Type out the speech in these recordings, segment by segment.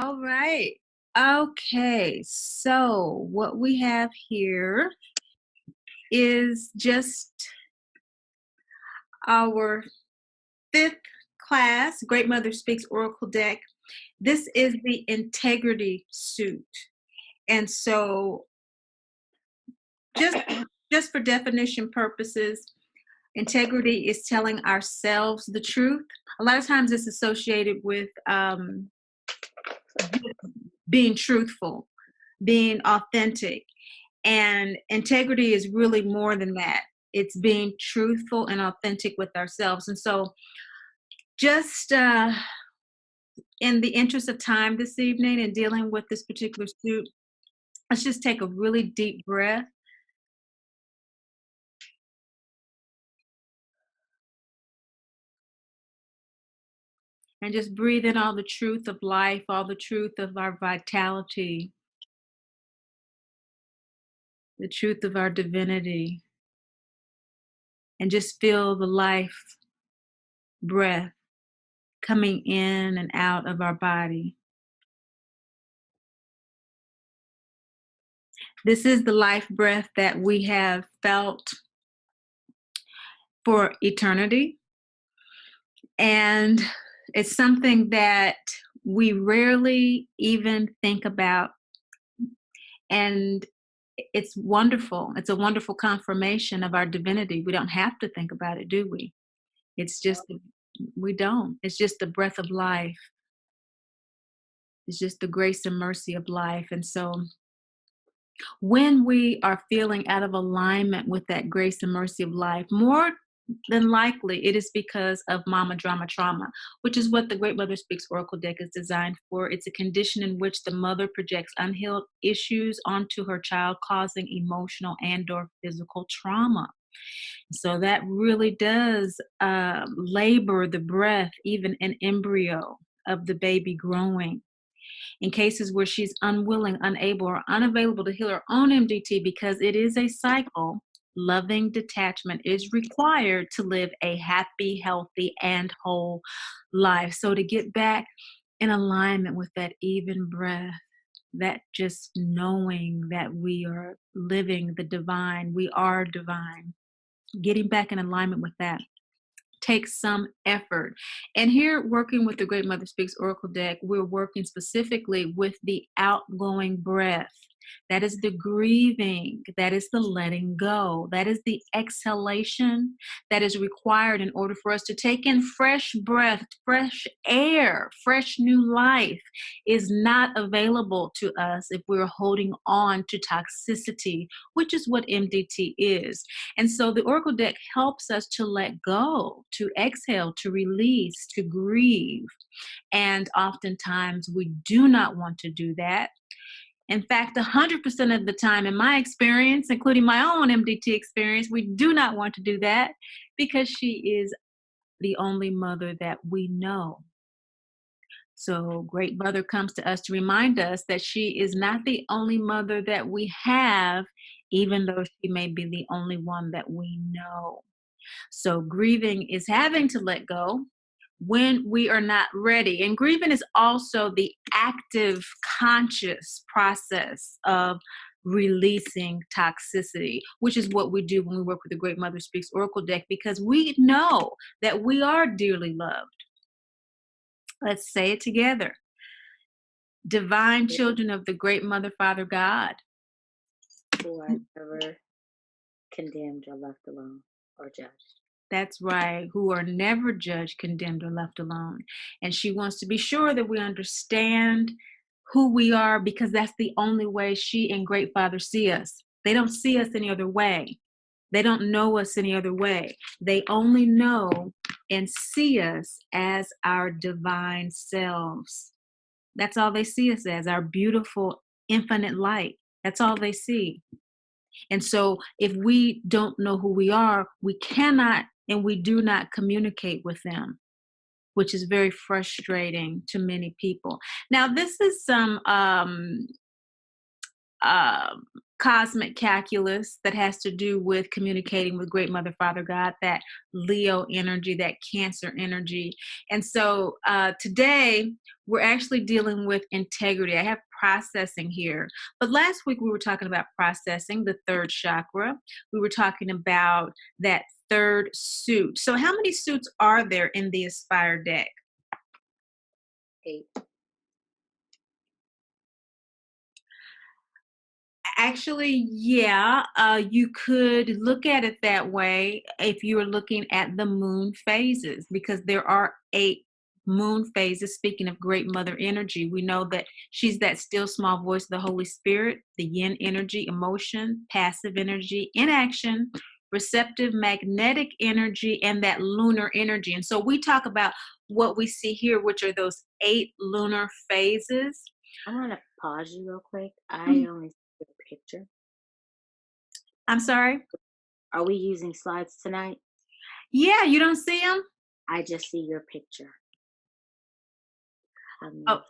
All right. Okay. So, what we have here is just our fifth class, Great Mother Speaks Oracle deck. This is the integrity suit. And so, just just for definition purposes, integrity is telling ourselves the truth. A lot of times it's associated with being truthful, being authentic. And integrity is really more than that. It's being truthful and authentic with ourselves. And so, just in the interest of time this evening and dealing with this particular suit, let's just take a really deep breath and just breathe in all the truth of life, all the truth of our vitality, the truth of our divinity, and just feel the life breath coming in and out of our body. This is the life breath that we have felt for eternity. And it's something that we rarely even think about. And it's wonderful. It's a wonderful confirmation of our divinity. We don't have to think about it, do we? It's just, we don't. It's just the breath of life. It's just the grace and mercy of life. And so when we are feeling out of alignment with that grace and mercy of life, more than likely it is because of mama drama trauma, which is what the Great Mother Speaks Oracle deck is designed for. It's a condition in which the mother projects unhealed issues onto her child, causing emotional and or physical trauma. So that really does labor the breath, even in embryo of the baby growing. In cases where she's unwilling, unable, or unavailable to heal her own MDT because it is a cycle, loving detachment is required to live a happy, healthy, and whole life. So to get back in alignment with that even breath, that just knowing that we are living the divine, we are divine, getting back in alignment with that takes some effort. And here, working with the Great Mother Speaks Oracle deck, we're working specifically with the outgoing breath. That is the grieving, that is the letting go, that is the exhalation that is required in order for us to take in fresh breath, fresh air, fresh new life is not available to us if we're holding on to toxicity, which is what MDT is. And so the Oracle deck helps us to let go, to exhale, to release, to grieve. And oftentimes we do not want to do that. In fact, 100% of the time, in my experience, including my own MDT experience, we do not want to do that because she is the only mother that we know. So, Great Mother comes to us to remind us that she is not the only mother that we have, even though she may be the only one that we know. So, grieving is having to let go when we are not ready. And grieving is also the active, conscious process of releasing toxicity, which is what we do when we work with the Great Mother Speaks Oracle deck, because we know that we are dearly loved. Let's say it together. Divine children of the Great Mother, Father God. Who are never condemned or left alone or judged. That's right, who are never judged, condemned, or left alone. And she wants to be sure that we understand who we are because that's the only way she and Great Father see us. They don't see us any other way. They don't know us any other way. They only know and see us as our divine selves. That's all they see us as, our beautiful, infinite light. That's all they see. And so if we don't know who we are, we cannot and we do not communicate with them, which is very frustrating to many people. Now, this is some cosmic calculus that has to do with communicating with Great Mother Father God, that Leo energy, that Cancer energy. And so today we're actually dealing with integrity. I have processing here. But last week we were talking about processing, the third chakra. We were talking about that third suit. So how many suits are there in the Aspire deck? 8. Actually, yeah, you could look at it that way if you were looking at the moon phases, because there are 8 moon phases. Speaking of Great Mother energy, we know that she's that still small voice of the Holy Spirit, the yin energy, emotion, passive energy, inaction, receptive magnetic energy, and that lunar energy. And so we talk about what we see here, which are those 8 lunar phases. I want to pause you real quick. I Mm, only see a picture. I'm sorry. Are we using slides tonight? Yeah, you don't see them? I just see your picture. Oh,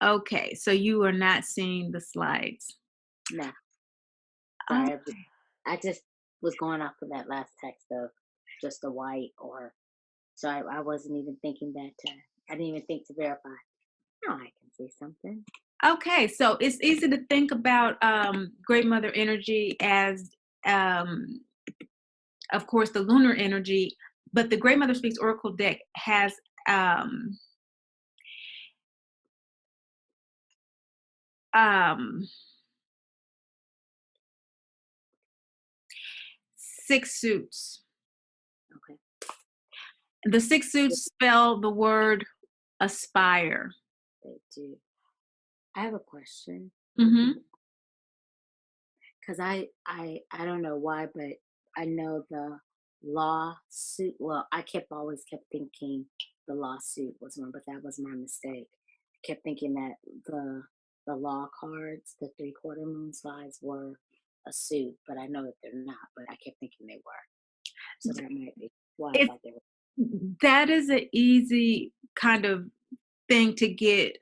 okay. So you are not seeing the slides. No, Oh, sorry. I just was going off of that last text of just the white or so I wasn't even thinking that I didn't even think to verify. No, I can see something. okay. So it's easy to think about Great Mother energy as, um, of course, the lunar energy, but the Great Mother Speaks Oracle deck has um, um, 6 suits. Okay. The 6 suits spell the word aspire. They do. I have a question Hmm. because I don't know why, but I know the lawsuit. Well, I always kept thinking the lawsuit was one, but that was my mistake. I kept thinking that the law cards, the 3/4 moon slides, were a suit, but I know that they're not. But I kept thinking they were, so that might be why I It thought they were. that is an easy kind of thing to get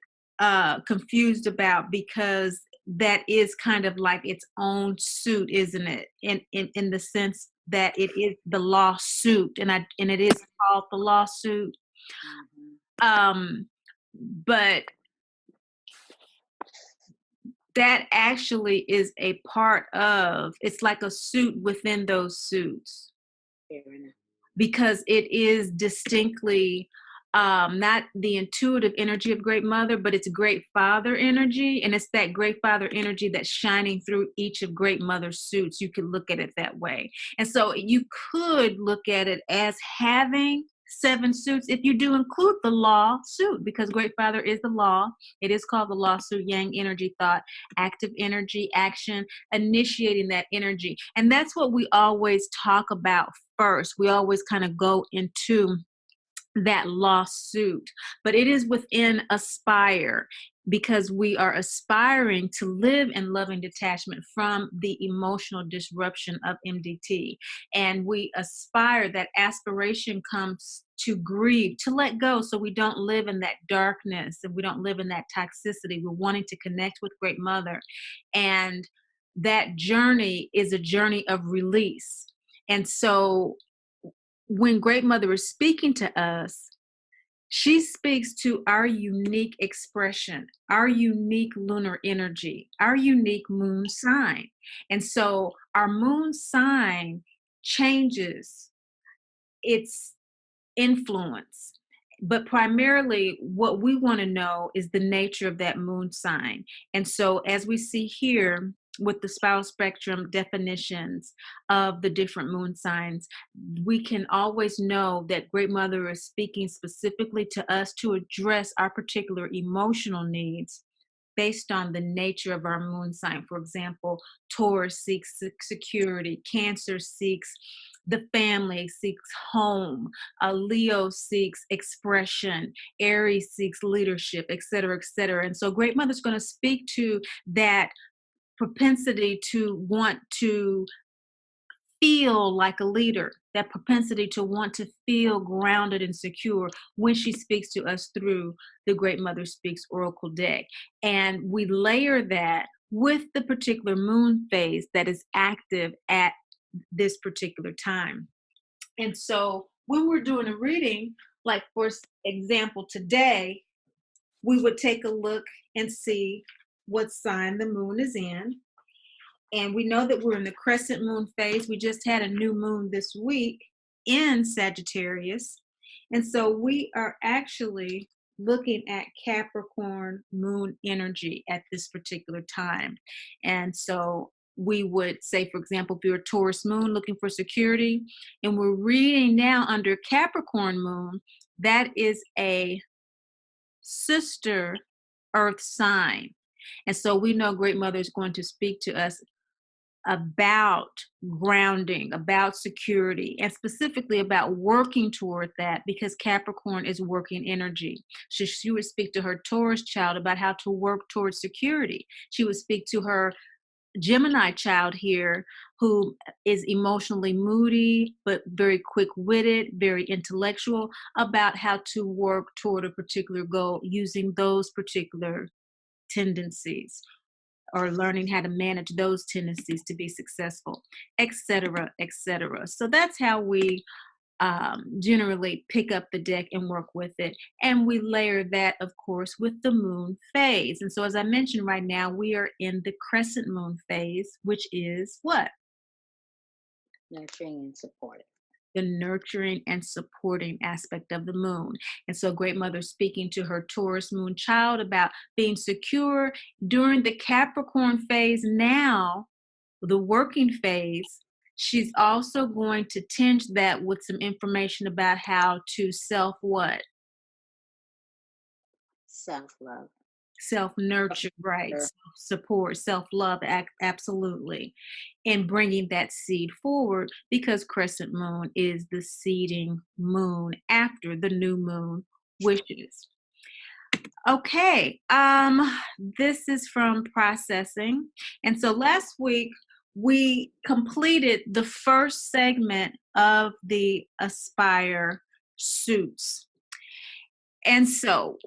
confused about, because that is kind of like its own suit, isn't it? In the sense that it is the lawsuit, and it is called the lawsuit. Hmm. Um, but that actually is a part of, it's like a suit within those suits, Fair enough. because it is distinctly not the intuitive energy of Great Mother, but it's Great Father energy. And it's that Great Father energy that's shining through each of Great Mother's suits. You could look at it that way. And so you could look at it as having 7 suits if you do include the law suit, because Great Father is the law. It is called the lawsuit, yang energy, thought, active energy, action, initiating that energy. And that's what we always talk about first. We always kind of go into that lawsuit, but it is within Aspire, because we are aspiring to live in loving detachment from the emotional disruption of MDT. And we aspire, that aspiration comes to grieve, to let go, so we don't live in that darkness and we don't live in that toxicity. We're wanting to connect with Great Mother. And that journey is a journey of release. And so when Great Mother is speaking to us, she speaks to our unique expression, our unique lunar energy, our unique moon sign. And so our moon sign changes its influence. But primarily, what we want to know is the nature of that moon sign. And so, as we see here with the spiral spectrum definitions of the different moon signs, we can always know that Great Mother is speaking specifically to us to address our particular emotional needs based on the nature of our moon sign. For example, Taurus seeks security, Cancer seeks the family, seeks home, Leo seeks expression, Aries seeks leadership, et cetera, et cetera. And so Great Mother's going to speak to that propensity to want to feel like a leader, that propensity to want to feel grounded and secure when she speaks to us through the Great Mother Speaks Oracle deck. And we layer that with the particular moon phase that is active at this particular time. And so when we're doing a reading, like for example, today, we would take a look and see what sign the moon is in. And we know that we're in the crescent moon phase. We just had a new moon this week in Sagittarius. And so we are actually looking at Capricorn moon energy at this particular time. And so we would say, for example, if you're a Taurus moon looking for security, and we're reading now under Capricorn moon, that is a sister earth sign. And so we know Great Mother is going to speak to us about grounding, about security, and specifically about working toward that because Capricorn is working energy. So she would speak to her Taurus child about how to work towards security. She would speak to her Gemini child here who is emotionally moody but very quick-witted, very intellectual, about how to work toward a particular goal using those particular tendencies or learning how to manage those tendencies to be successful, etc., etc. So that's how we generally pick up the deck and work with it. And we layer that, of course, with the moon phase. And so, as I mentioned, right now we are in the crescent moon phase, which is what? Nurturing and supporting. The nurturing and supporting aspect of the moon. And so Great Mother speaking to her Taurus moon child about being secure during the Capricorn phase now, the working phase. She's also going to tinge that with some information about how to self what? Self-love. Self-nurture, right? Sure. Self-support, self-love, absolutely. And bringing that seed forward because crescent moon is the seeding moon after the new moon wishes. Okay, this is from processing. And so last week we completed the first segment of the Aspire suits. And so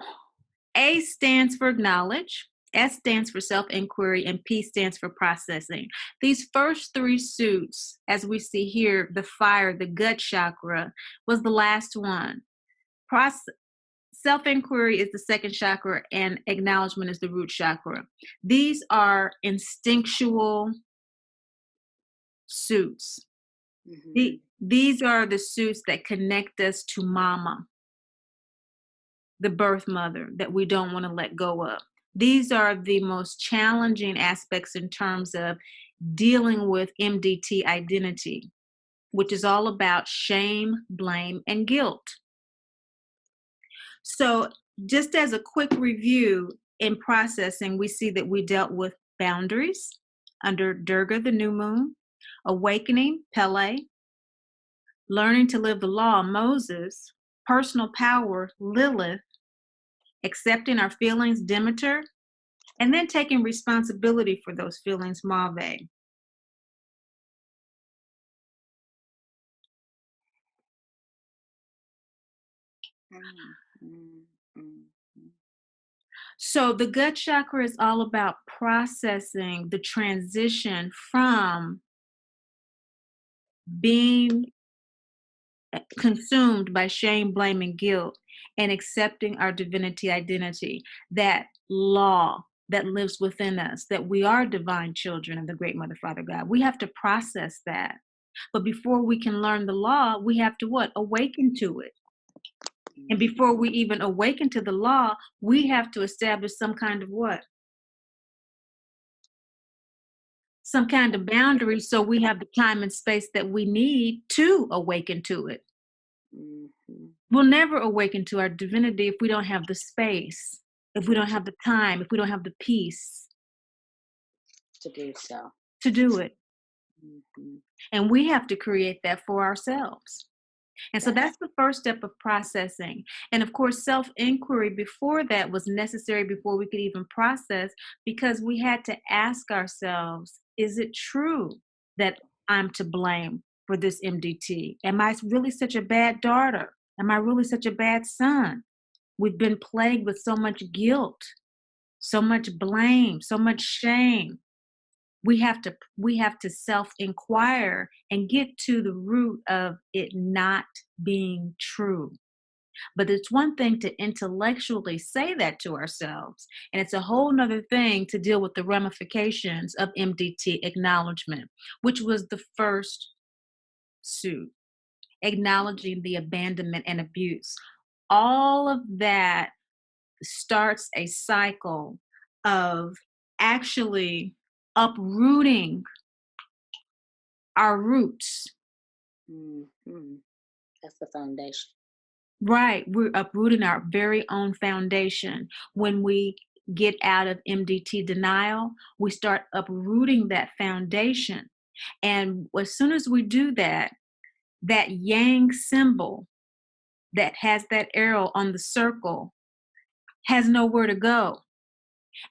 A stands for acknowledge, S stands for self-inquiry, and P stands for processing. These first three suits, as we see here, the fire, the gut chakra, was the last one. Self-inquiry is the second chakra, and acknowledgement is the root chakra. These are instinctual suits. Mhm. These are the suits that connect us to mama, the birth mother that we don't want to let go of. These are the most challenging aspects in terms of dealing with MDT identity, which is all about shame, blame, and guilt. So, just as a quick review in processing, we see that we dealt with boundaries under Durga, the new moon, awakening, Pele, learning to live the law, Moses, personal power, Lilith, accepting our feelings, Demeter, and then taking responsibility for those feelings, Mave. Mm, mm, mm. So the gut chakra is all about processing the transition from being consumed by shame, blame, and guilt and accepting our divinity identity, that law that lives within us, that we are divine children of the great mother, father God. We have to process that. But before we can learn the law, we have to what? Awaken to it. And before we even awaken to the law, we have to establish some kind of what? Some kind of boundary so we have the time and space that we need to awaken to it. Mhm. We'll never awaken to our divinity if we don't have the space, if we don't have the time, if we don't have the peace To do so. to do it. Mhm. And we have to create that for ourselves. And so That's that's the first step of processing. And of course, self inquiry before that was necessary before we could even process because we had to ask ourselves, is it true that I'm to blame for this MDT? Am I really such a bad daughter? Am I really such a bad son? We've been plagued with so much guilt, so much blame, so much shame. We have to self-inquire and get to the root of it not being true. But it's one thing to intellectually say that to ourselves, and it's a whole nother thing to deal with the ramifications of MDT acknowledgement, which was the first suit, acknowledging the abandonment and abuse. All of that starts a cycle of actually uprooting our roots. Hmm. That's the foundation. Right. We're uprooting our very own foundation. When we get out of MDT denial, we start uprooting that foundation. And as soon as we do that, that yang symbol that has that arrow on the circle has nowhere to go.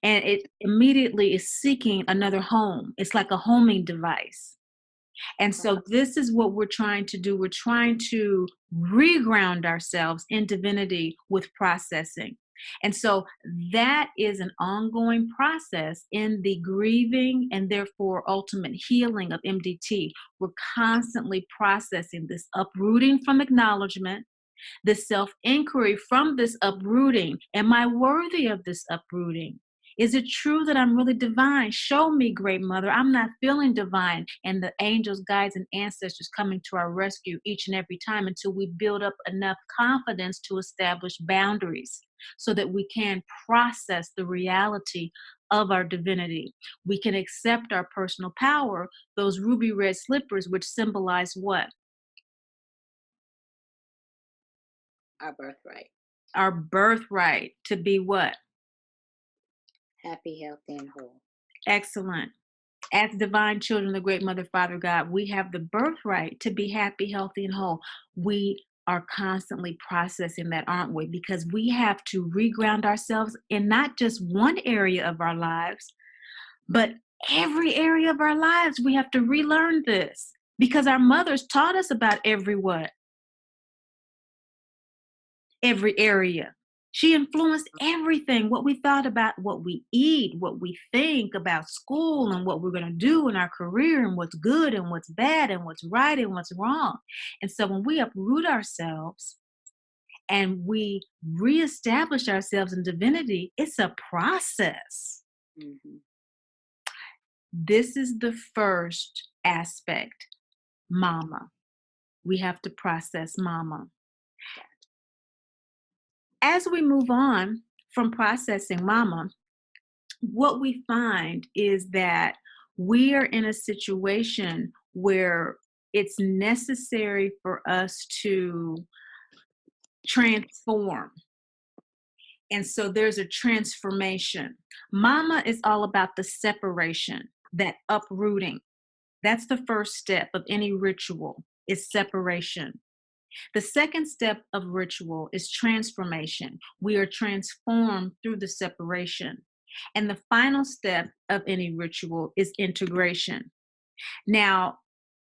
And it immediately is seeking another home. It's like a homing device. And Right. so this is what we're trying to do. We're trying to reground ourselves in divinity with processing. And so that is an ongoing process in the grieving and therefore ultimate healing of MDT. We're constantly processing this uprooting from acknowledgement, the self inquiry from this uprooting. Am I worthy of this uprooting? Is it true that I'm really divine? Show me, great mother. I'm not feeling divine. And the angels, guides, and ancestors coming to our rescue each and every time until we build up enough confidence to establish boundaries so that we can process the reality of our divinity. We can accept our personal power, those ruby red slippers, which symbolize what? Our birthright. Our birthright to be what? Happy, healthy, and whole. Excellent. As divine children of the great mother, Father God, we have the birthright to be happy, healthy, and whole. We are constantly processing that, aren't we? Because we have to reground ourselves in not just one area of our lives, but every area of our lives. We have to relearn this because our mothers taught us about every area. She influenced everything, what we thought about, what we eat, what we think about school and what we're going to do in our career and what's good and what's bad and what's right and what's wrong. And so when we uproot ourselves and we reestablish ourselves in divinity, it's a process. Hmm. This is the first aspect, mama. We have to process mama. As we move on from processing mama, what we find is that we are in a situation where it's necessary for us to transform. And so there's a transformation. Mama is all about the separation, that uprooting. That's the first step of any ritual is separation. The second step of ritual is transformation. We are transformed through the separation. And the final step of any ritual is integration. Now,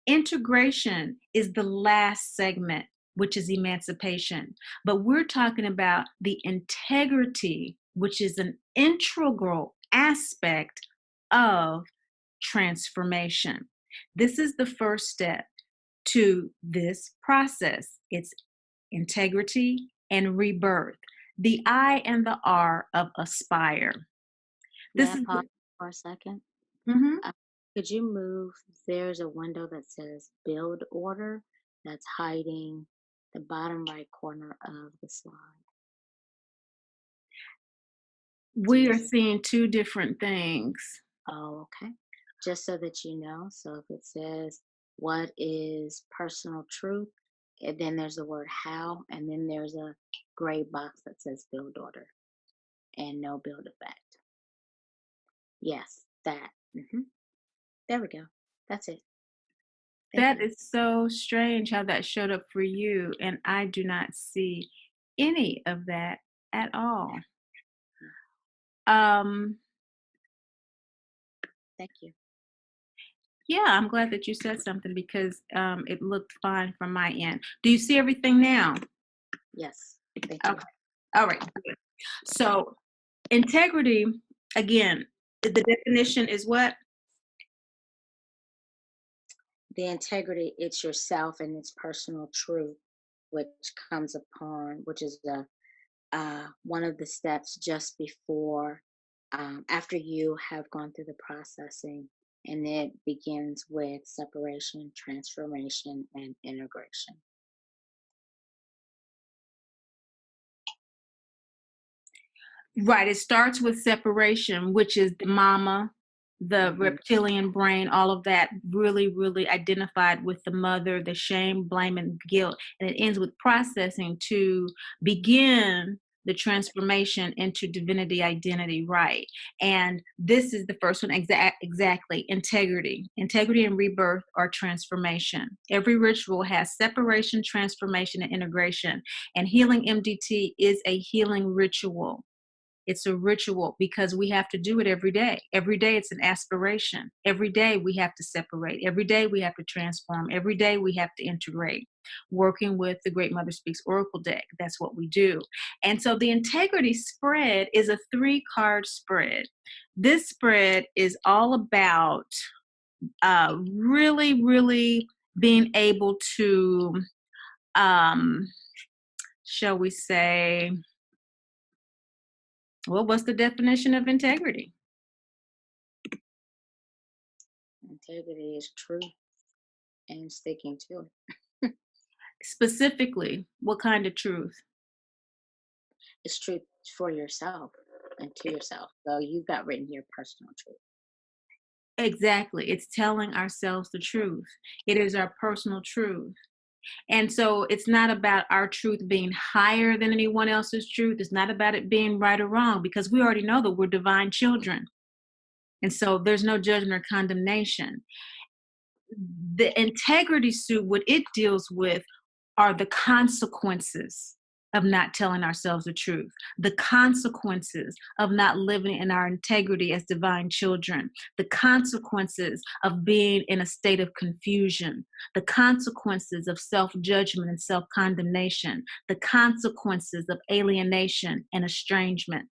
integration is the last segment, which is emancipation. But we're talking about the integrity, which is an integral aspect of transformation. This is the first step to this process. It's integrity and rebirth. The I and the R of aspire. May This I is pause for a second? mhm. Uh, could you move? There's a window that says build order that's hiding the bottom right corner of the slide. Do We you are see? seeing two different things. Oh, okay. Just so that you know. So if it says, what is personal truth? And then there's the word how, and then there's a gray box that says build order and no build effect. Yes, that. There we go. That's it. Thank That you. is so strange how that showed up for you, and I do not see any of that at all. Um, Thank you. yeah, I'm glad that you said something because it looked fine from my end. Do you see everything now? Yes. Thank you. Okay. All right. Good. So integrity Again, the definition is what? The integrity, it's yourself and it's personal truth, which comes upon, which is the one of the steps just before, after you have gone through the processing, and it begins with separation, transformation, and integration. Right, it starts with separation, which is the mama, the Hmm. reptilian brain, all of that really, really identified with the mother, the shame, blame, and guilt. And it ends with processing to begin the transformation into divinity identity, right? And this is the first one, exactly, integrity. Integrity and rebirth or transformation. Every ritual has separation, transformation, and integration. And healing MDT is a healing ritual. It's a ritual because we have to do it every day. Every day it's an aspiration. Every day we have to separate. Every day we have to transform. Every day we have to integrate. Working with the Great Mother Speaks Oracle deck, that's what we do. And so the integrity spread is a 3-card spread. This spread is all about really, really being able to, um, shall we say, well, what's the definition of integrity? Integrity is truth and sticking to it. Specifically, what kind of truth? It's truth for yourself and to yourself. So you've got written here personal truth. Exactly. It's telling ourselves the truth. It is our personal truth. And so it's not about our truth being higher than anyone else's truth. It's not about it being right or wrong because we already know that we're divine children. And so there's no judgment or condemnation. The integrity suit, what it deals with are the consequences of not telling ourselves the truth, the consequences of not living in our integrity as divine children, the consequences of being in a state of confusion, the consequences of self judgment and self condemnation, the consequences of alienation and estrangement.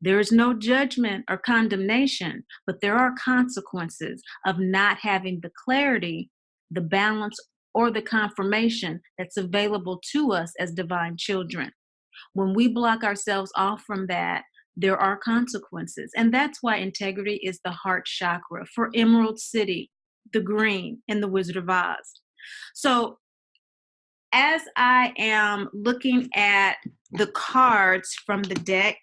There is no judgment or condemnation, but there are consequences of not having the clarity, the balance, or the confirmation that's available to us as divine children. When we block ourselves off from that, there are consequences. And that's why integrity is the heart chakra for Emerald City, the green, and the Wizard of Oz. So as I am looking at the cards from the deck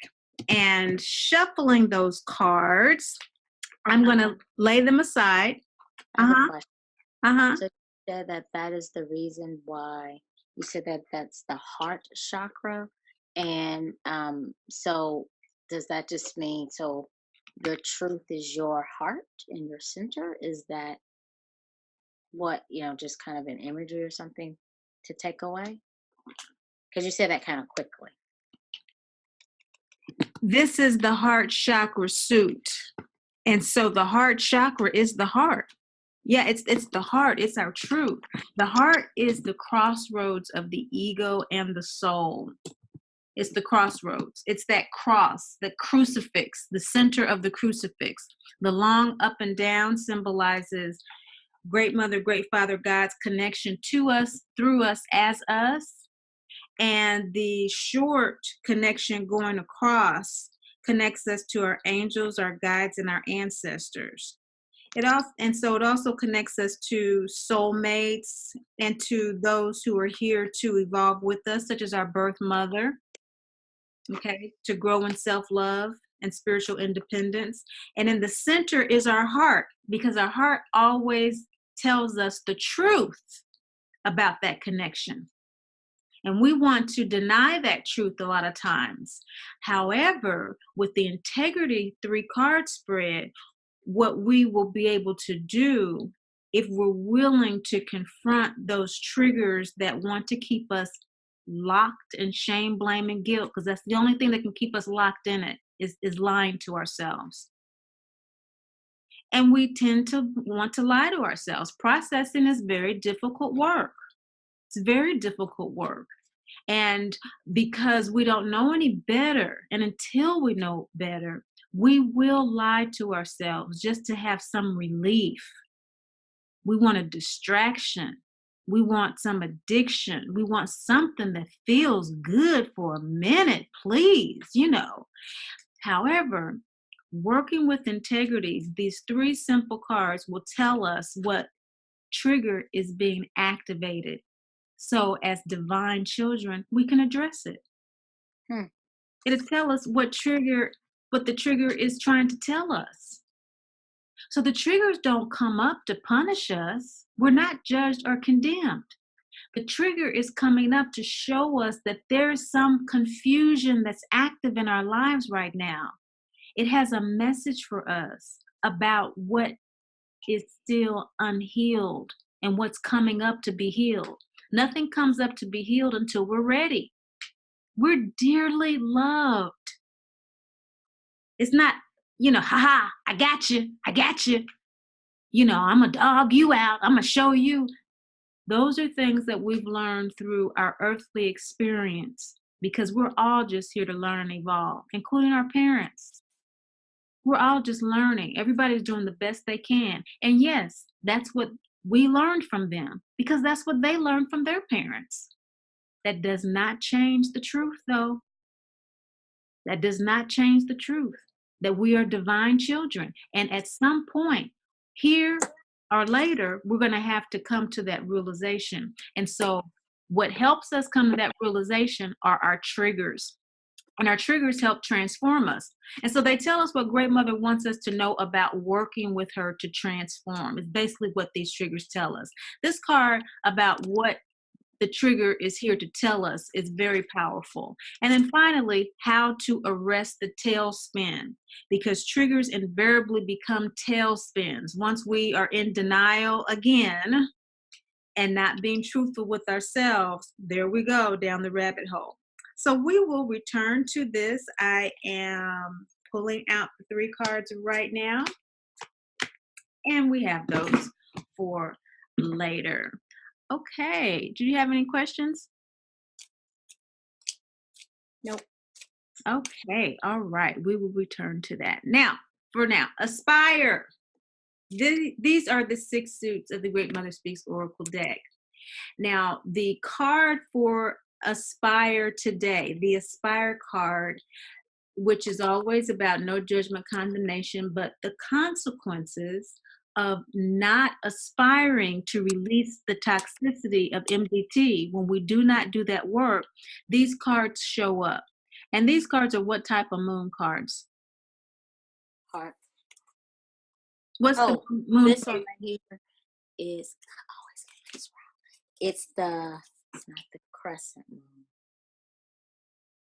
and shuffling those cards, I'm going to lay them aside. I have a Uh-huh. question. Uh-huh. So you said that that is the reason why you said that that's the heart chakra, and so does that just mean so your truth is your heart and your center? Is that what just kind of an imagery or something to take away? Because you said that kind of quickly. This is the heart chakra suit. And so the heart chakra is the heart. Yeah, it's the heart. It's our truth. The heart is the crossroads of the ego and the soul. It's the crossroads. It's that cross, the crucifix, the center of the crucifix. The long up and down symbolizes Great Mother, Great Father, God's connection to us, through us, as us. And the short connection going across connects us to our angels, our guides, and our ancestors. It also connects us to soulmates and to those who are here to evolve with us, such as our birth mother, okay, to grow in self-love and spiritual independence. And in the center is our heart, because our heart always tells us the truth about that connection. And we want to deny that truth a lot of times. However, with the integrity 3-card spread, what we will be able to do if we're willing to confront those triggers that want to keep us locked in shame, blame, and guilt, because that's the only thing that can keep us locked in it is lying to ourselves. And we tend to want to lie to ourselves. Processing is very difficult work. It's very difficult work. And because we don't know any better, and until we know better, We will lie to ourselves just to have some relief. We want a distraction. We want some addiction. We want something that feels good for a minute, please, you know. However, working with integrity, these three simple cards will tell us what trigger is being activated. So, as divine children, we can address it. Hmm. It'll tell us what the trigger is trying to tell us. So the triggers don't come up to punish us. We're not judged or condemned. The trigger is coming up to show us that there's some confusion that's active in our lives right now. It has a message for us about what is still unhealed and what's coming up to be healed. Nothing comes up to be healed until we're ready. We're dearly loved. It's not, haha, I got you. I got you. I'm a dog you out. I'm going to show you. Those are things that we've learned through our earthly experience because we're all just here to learn and evolve, including our parents. We're all just learning. Everybody's doing the best they can. And yes, that's what we learned from them because that's what they learned from their parents. That does not change the truth, though. That does not change the truth that we are divine children. And at some point, here or later, we're going to have to come to that realization. And so, what helps us come to that realization are our triggers. And our triggers help transform us. And so they tell us what Great Mother wants us to know about working with her to transform. It's basically what these triggers tell us. This card about what the trigger is here to tell us is very powerful. And then finally, how to arrest the tailspin, because triggers invariably become tailspins. Once we are in denial again and not being truthful with ourselves, there we go down the rabbit hole. So we will return to this. I am pulling out the three cards right now, and we have those for later. Okay, do you have any questions? Nope. Okay, all right. We will return to that. Now, for now, aspire. These are the six suits of the Great Mother Speaks Oracle deck. Now, the card for aspire today, the aspire card, which is always about no judgment, condemnation, but the consequences of not aspiring to release the toxicity of MDT. When we do not do that work, these cards show up. And these cards are what type of moon cards? Heart. What's the Oh, moon this one card? right here is, I always get this wrong. It's not the crescent moon.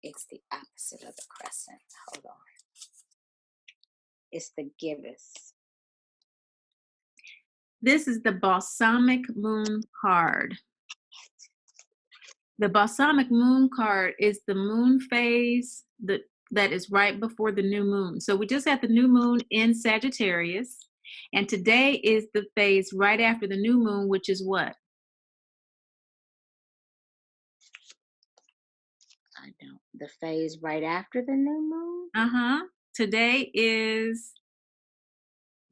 It's the opposite of the crescent. Hold on. It's the gibbous. This is the balsamic moon card. The balsamic moon card is the moon phase that is right before the new moon. So we just had the new moon in Sagittarius, and today is the phase right after the new moon, which is what? I don't. The phase right after the new moon? Uh-huh. Today is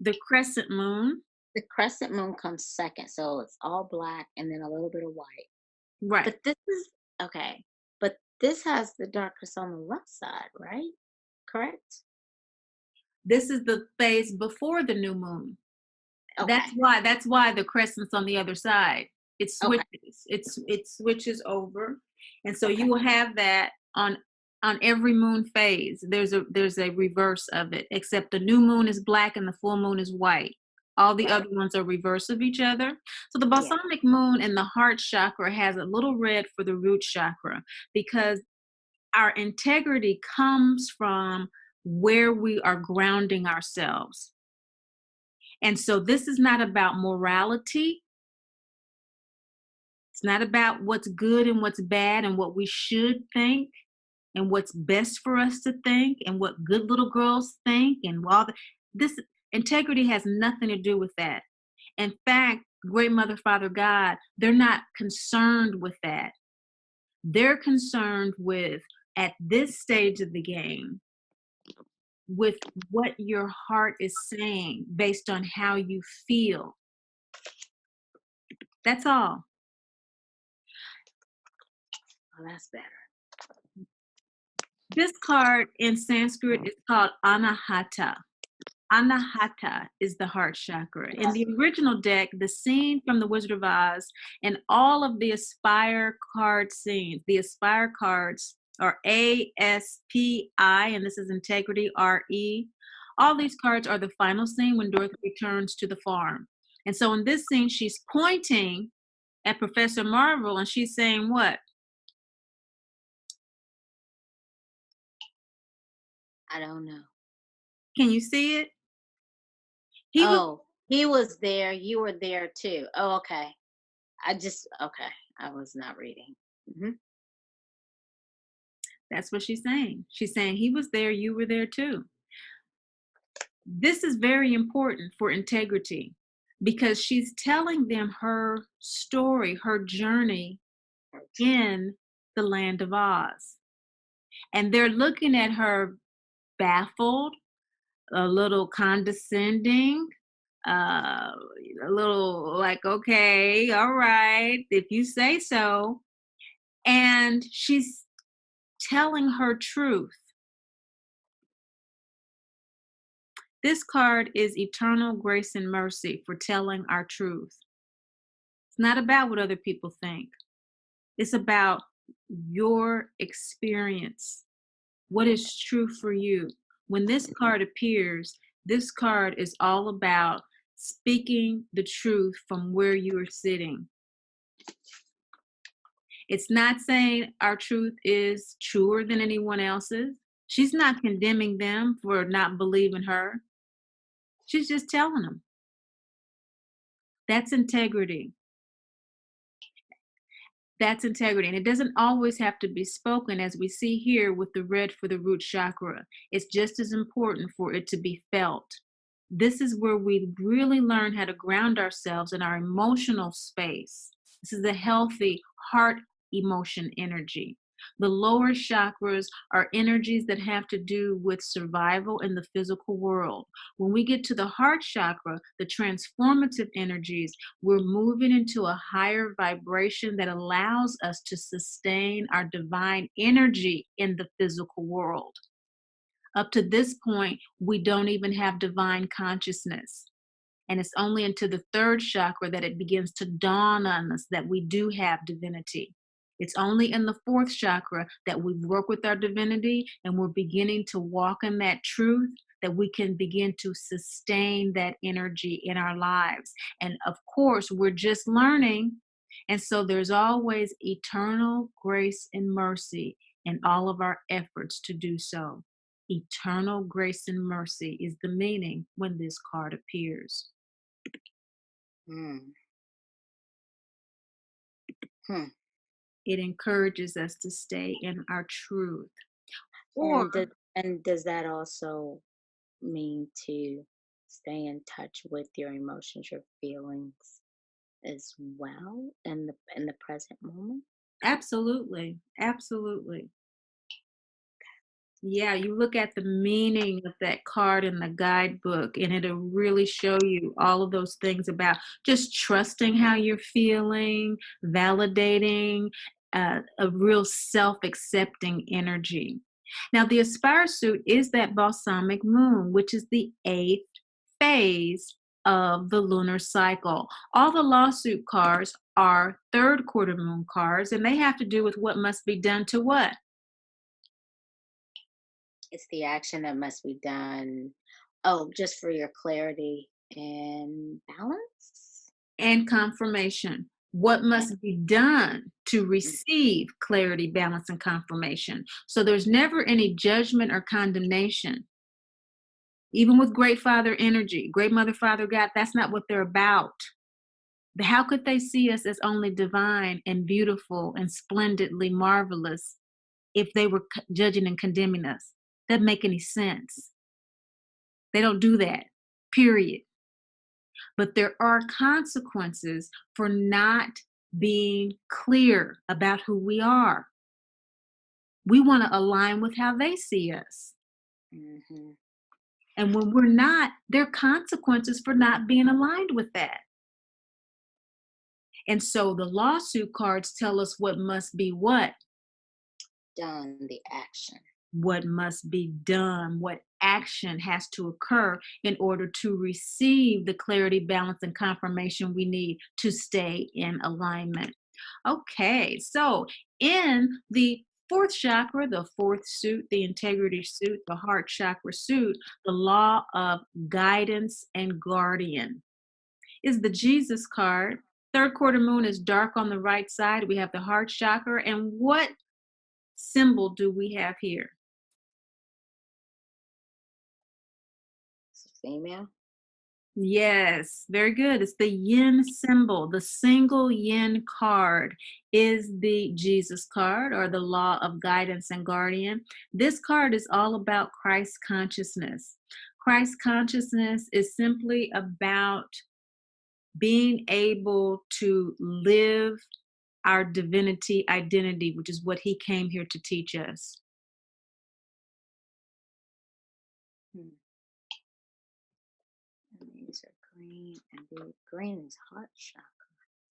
the crescent moon. The crescent moon comes second, so it's all black and then a little bit of white. Right. But this is okay. But this has the darkest on the left side, right? Correct? This is the phase before the new moon. Okay. That's why the crescent's on the other side. It Okay. switches. It switches over. And so Okay. you will have that on every moon phase. There's a reverse of it, except the new moon is black and the full moon is white. All the Right. other ones are reverse of each other. So the Yeah. balsamic moon in the heart chakra has a little red for the root chakra because our integrity comes from where we are grounding ourselves. And so this is not about morality. It's not about what's good and what's bad and what we should think and what's best for us to think and what good little girls think and all the, this integrity has nothing to do with that. In fact, Great Mother, Father, God, they're not concerned with that. They're concerned with, at this stage of the game, with what your heart is saying based on how you feel. That's all. Oh, that's better. This card in Sanskrit is called Anahata. Anahata is the heart chakra. In the original deck, the scene from The Wizard of Oz and all of the Aspire card scenes, the Aspire cards are ASPI, and this is integrity, RE. All these cards are the final scene when Dorothy returns to the farm. And so in this scene, she's pointing at Professor Marvel and she's saying what? I don't know. Can you see it? He was Oh, he was there. You were there too. Oh, okay. Okay. I was not reading. Hmm. That's what she's saying. She's saying he was there, you were there too. This is very important for integrity because she's telling them her story, her journey in the land of Oz. And they're looking at her baffled, a little condescending, a little like, okay, all right, if you say so. And she's telling her truth. This card is eternal grace and mercy for telling our truth. It's not about what other people think. It's about your experience. What is true for you? When this card appears, this card is all about speaking the truth from where you are sitting. It's not saying our truth is truer than anyone else's. She's not condemning them for not believing her. She's just telling them. That's integrity. That's integrity. And it doesn't always have to be spoken, as we see here with the red for the root chakra. It's just as important for it to be felt. This is where we really learn how to ground ourselves in our emotional space. This is a healthy heart emotion energy. The lower chakras are energies that have to do with survival in the physical world. When we get to the heart chakra, the transformative energies, we're moving into a higher vibration that allows us to sustain our divine energy in the physical world. Up to this point, we don't even have divine consciousness. And it's only into the third chakra that it begins to dawn on us that we do have divinity. It's only in the fourth chakra that we work with our divinity and we're beginning to walk in that truth that we can begin to sustain that energy in our lives. And of course, we're just learning. And so there's always eternal grace and mercy in all of our efforts to do so. Eternal grace and mercy is the meaning when this card appears. Mm. Hmm. It encourages us to stay in our truth. Or And does that also mean to stay in touch with your emotions, your feelings as well in the present moment? absolutely, absolutely. Yeah, you look at the meaning of that card in the guidebook, and it'll really show you all of those things about just trusting how you're feeling, validating, a real self accepting energy. Now, the Aspire suit is that balsamic moon, which is the eighth phase of the lunar cycle. All the lawsuit cards are third quarter moon cards, and they have to do with what must be done to what? It's the action that must be done. Oh, just for your clarity and balance? And confirmation. What Yeah. must be done to Mm. receive clarity, balance, and confirmation? So there's never any judgment or condemnation. Even with Great Father energy, Great Mother, Father, God, that's not what they're about. How could they see us as only divine and beautiful and splendidly marvelous if they were judging and condemning us? Doesn't make any sense. They don't do that, period. But there are consequences for not being clear about who we are. We want to align with how they see us. Mhm. And when we're not, there are consequences for not being aligned with that. And so the lawsuit cards tell us what must be what? Done the action. What must be done, what action has to occur in order to receive the clarity, balance, and confirmation we need to stay in alignment. Okay, so in the fourth chakra, the fourth suit, the integrity suit, the heart chakra suit, the law of guidance and guardian is the Jesus card. Third quarter moon is dark on the right side. We have the heart chakra. And what symbol do we have here? It's a female. Yes, very good. It's the yin symbol. The single yin card is the Jesus card or the law of guidance and guardian. This card is all about Christ consciousness. Christ consciousness is simply about being able to live our divinity identity, which is what he came here to teach us. Hmm. And these are green, and green is heart chakra.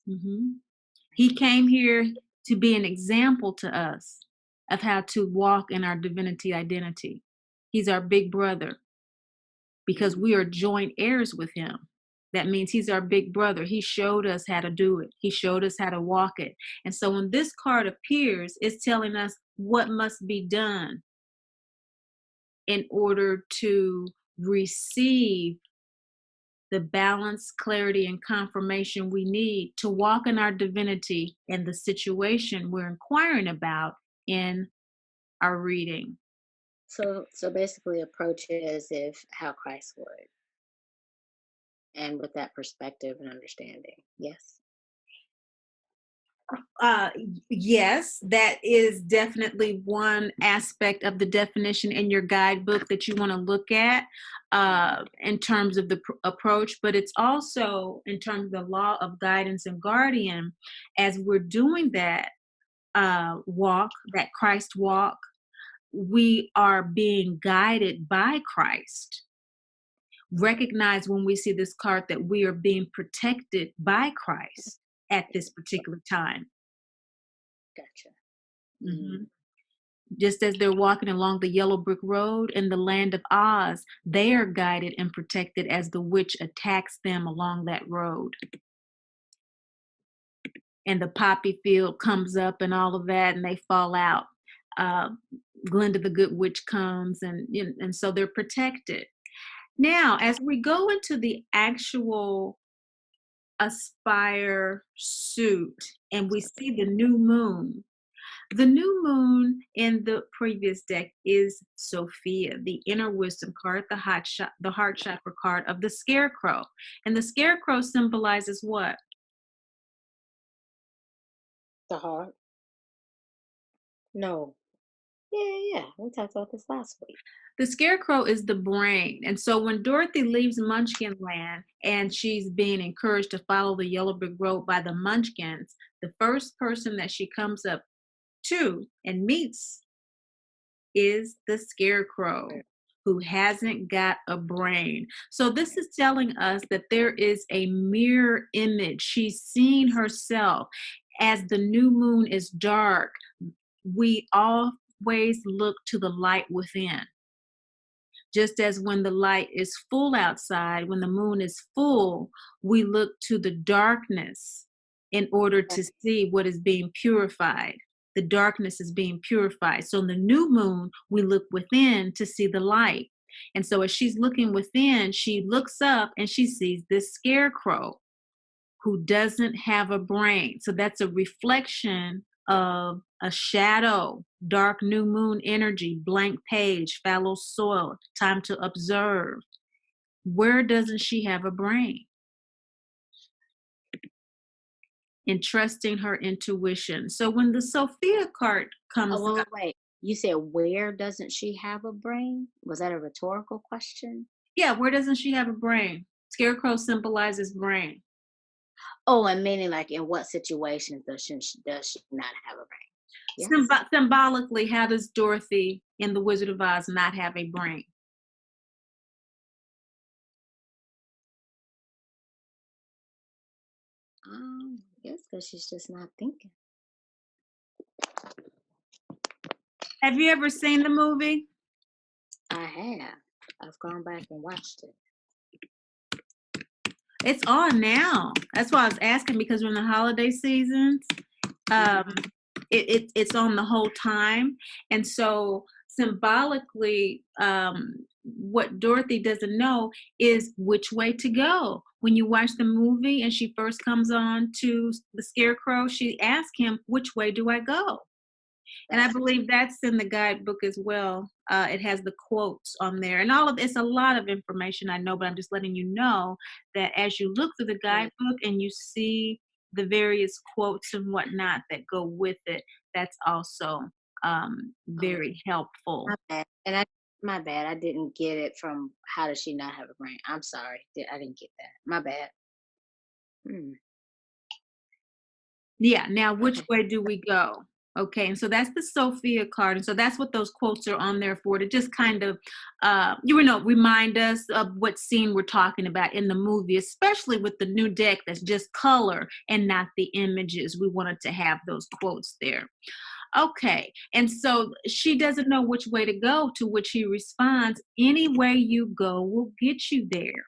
Mhm. He came here to be an example to us of how to walk in our divinity identity. He's our big brother because we are joint heirs with him. That means he's our big brother. He showed us how to do it. He showed us how to walk it. And so when this card appears, it's telling us what must be done in order to receive the balance, clarity, and confirmation we need to walk in our divinity in the situation we're inquiring about in our reading. So basically, approach it as if how Christ would, and with that perspective and understanding. Yes. Yes, that is definitely one aspect of the definition in your guidebook that you want to look at in terms of the approach, but it's also in terms of the law of guidance and guardian. As we're doing that walk, that Christ walk, we are being guided by Christ. Recognize when we see this card that we are being protected by Christ at this particular time. Gotcha. Mhm. Mm. Just as they're walking along the yellow brick road in the land of Oz, they are guided and protected as the witch attacks them along that road. And the poppy field comes up and all of that, and they fall out. Uh, Glinda the Good Witch comes, and so they're protected. Now, as we go into the actual Aspire suit and we see the new moon in the previous deck is Sophia, the inner wisdom card, the heart chakra card of the scarecrow. And the scarecrow symbolizes what? The heart. No. Yeah. We talked about this last week. The scarecrow is the brain. And so when Dorothy leaves Munchkin Land and she's being encouraged to follow the yellow brick road by the Munchkins, the first person that she comes up to and meets is the scarecrow who hasn't got a brain. So this is telling us that there is a mirror image. She's seeing herself as the new moon is dark. We always look to the light within. Just as when the light is full outside, when the moon is full, we look to the darkness in order to see what is being purified. The darkness is being purified. So in the new moon, we look within to see the light. And so as she's looking within, she looks up and she sees this scarecrow who doesn't have a brain. So that's a reflection of a shadow, dark new moon energy, blank page, fallow soil, time to observe. Where doesn't she have a brain? In trusting her intuition. So when the Sophia card comes Oh, up, wait. You said where doesn't she have a brain? Was that a rhetorical question? yeah, where doesn't she have a brain? Scarecrow symbolizes brain. Oh, and meaning like in what situations does she not have a brain? Yes. Symbolically, how does Dorothy in The Wizard of Oz not have a brain? Yes, because she's just not thinking. Have you ever seen the movie? I have. I've gone back and watched it. It's on now. That's why I was asking because we're in the holiday seasons. Um, Hmm. it's on the whole time, and so symbolically, what Dorothy doesn't know is which way to go. When you watch the movie and she first comes on to the Scarecrow, she asks him, "Which way do I go?" And I That's what's. believe that's in the guidebook as well. It has the quotes on there, and all of it's a lot of information I know, but I'm just letting you know that as you look through the Yeah. guidebook and you see the various quotes and whatnot that go with it, that's also Oh, very helpful. my bad. My bad. I didn't get it from how does she not have a brain? I'm sorry. I didn't get that. My bad. Hmm. Yeah. Now, which Okay. way do we go? Okay, and so that's the Sophia card, and so that's what those quotes are on there for, to just kind of, remind us of what scene we're talking about in the movie, especially with the new deck that's just color and not the images. We wanted to have those quotes there. Okay, and so she doesn't know which way to go, to which he responds, "Any way you go will get you there."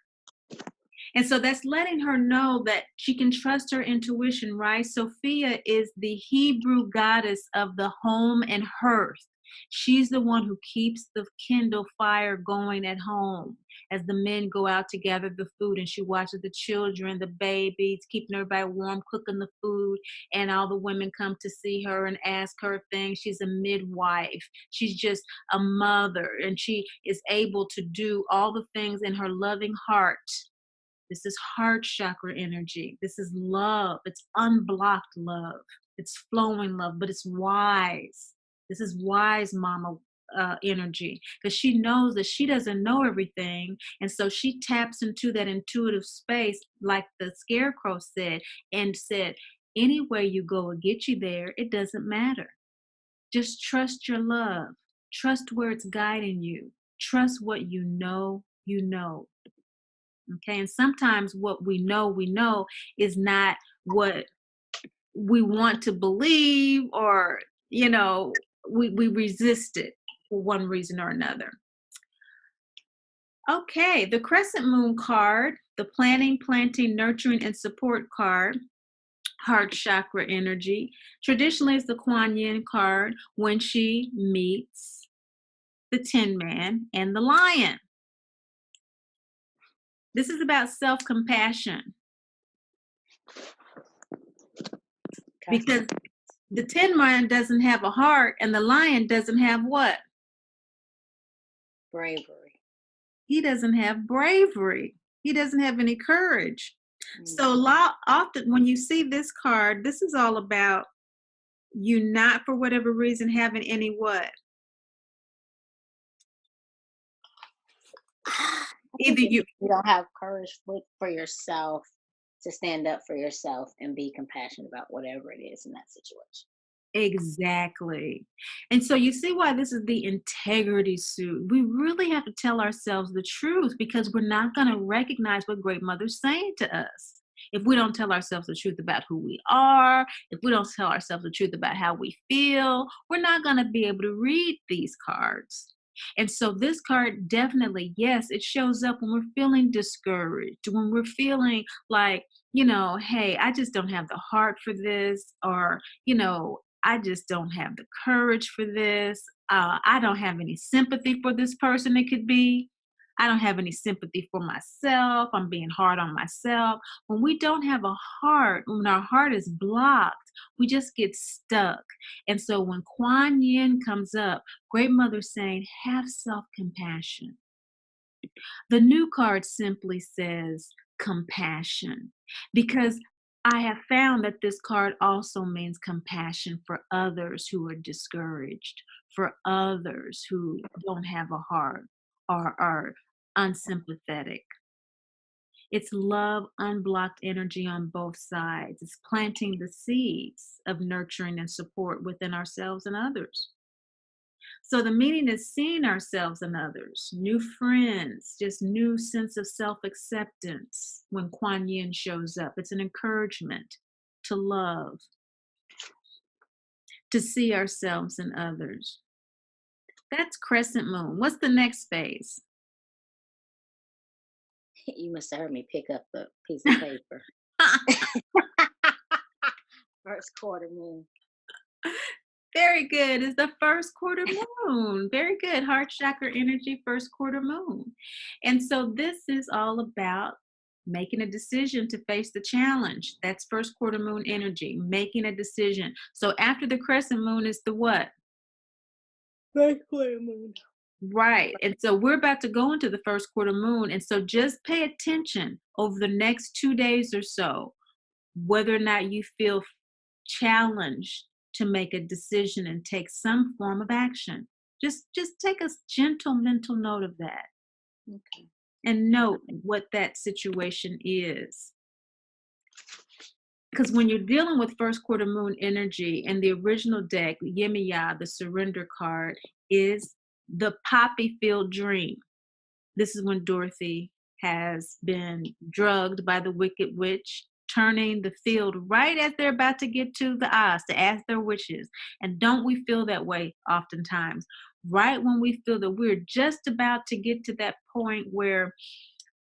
And so that's letting her know that she can trust her intuition, right? Sophia is the Hebrew goddess of the home and hearth. She's the one who keeps the kindle fire going at home as the men go out to gather the food, and she watches the children, the babies, keeping everybody warm, cooking the food, and all the women come to see her and ask her things. She's a midwife. She's just a mother, and she is able to do all the things in her loving heart. This is heart chakra energy. This is love. It's unblocked love. It's flowing love, but it's wise. This is wise mama energy because she knows that she doesn't know everything. And so she taps into that intuitive space, like the scarecrow said, and said, "Any way you go will get you there. It doesn't matter. Just trust your love. Trust where it's guiding you. Trust what you know, you know." Okay. And sometimes what we know is not what we want to believe, or, we resist it for one reason or another. Okay. The crescent moon card, the planning, planting, nurturing, and support card, heart chakra energy. Traditionally, it's the Kuan Yin card when she meets the Tin Man and the Lion. This is about self compassion Okay. because the Tin Man doesn't have a heart, and the lion doesn't have what? Bravery. He doesn't have bravery. He doesn't have any courage. So, Hmm. often when you see this card, this is all about you not, for whatever reason, having any what? I think Either it's you you don't have courage for yourself to stand up for yourself and be compassionate about whatever it is in that situation. exactly. And so you see why this is the integrity suit. We really have to tell ourselves the truth because we're not going to recognize what Great Mother's saying to us. If we don't tell ourselves the truth about who we are, if we don't tell ourselves the truth about how we feel, we're not going to be able to read these cards. And so this card definitely, yes, it shows up when we're feeling discouraged, when we're feeling like, hey, I just don't have the heart for this, or, I just don't have the courage for this. I don't have any sympathy for this person, it could be. I don't have any sympathy for myself. I'm being hard on myself. When we don't have a heart, when our heart is blocked, we just get stuck. And so when Kuan Yin comes up, Great Mother saying, have self compassion. The new card simply says compassion because I have found that this card also means compassion for others who are discouraged, for others who don't have a heart or are unsympathetic. It's love, unblocked energy on both sides. It's planting the seeds of nurturing and support within ourselves and others. So the meaning is seeing ourselves and others, new friends, just new sense of self-acceptance when Kuan Yin shows up. It's an encouragement to love, to see ourselves and others. That's crescent moon. What's the next phase? You must have heard me pick up the piece of paper. First quarter moon. Very good. It's the first quarter moon. Very good. Heart chakra energy, first quarter moon. And so this is all about making a decision to face the challenge. That's first quarter moon energy, making a decision. So after the crescent moon is the what? First quarter moon. Right. And so we're about to go into the first quarter moon. And so just pay attention over the next 2 days or so, whether or not you feel challenged to make a decision and take some form of action. Just take a gentle mental note of that Okay. and note what that situation is. Because when you're dealing with first quarter moon energy and the original deck, Yemiya, the surrender card, is the poppy field dream. This is when Dorothy has been drugged by the Wicked Witch, turning the field right as they're about to get to the Oz to ask their wishes. And don't we feel that way oftentimes? Right when we feel that we're just about to get to that point where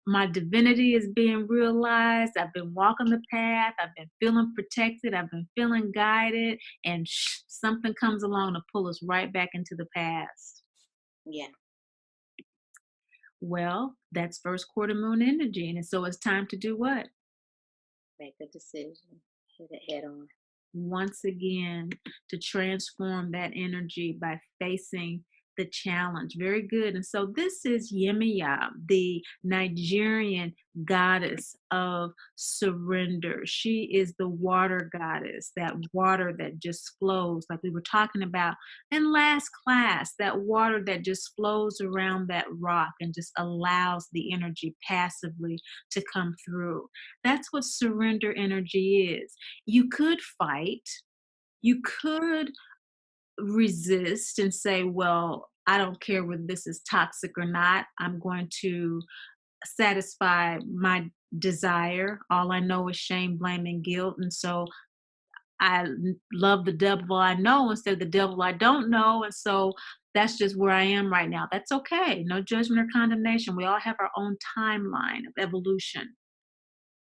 my divinity is being realized, I've been walking the path, I've been feeling protected, I've been feeling guided, and something comes along to pull us right back into the past. Yeah. Well, that's first quarter moon energy. And so it's time to do what? Make a decision. Hit it head on. Once again, to transform that energy by facing the challenge. Very good. And so this is Yemiya, the Nigerian goddess of surrender. She is the water goddess, that water that just flows, like we were talking about in last class, that water that just flows around that rock and just allows the energy passively to come through. That's what surrender energy is. You could fight, you could resist and say, well, I don't care whether this is toxic or not. I'm going to satisfy my desire. All I know is shame, blame, and guilt. And so love the devil I know instead of the devil I don't know. And so that's just where I am right now. That's okay. No judgment or condemnation. We all have our own timeline of evolution.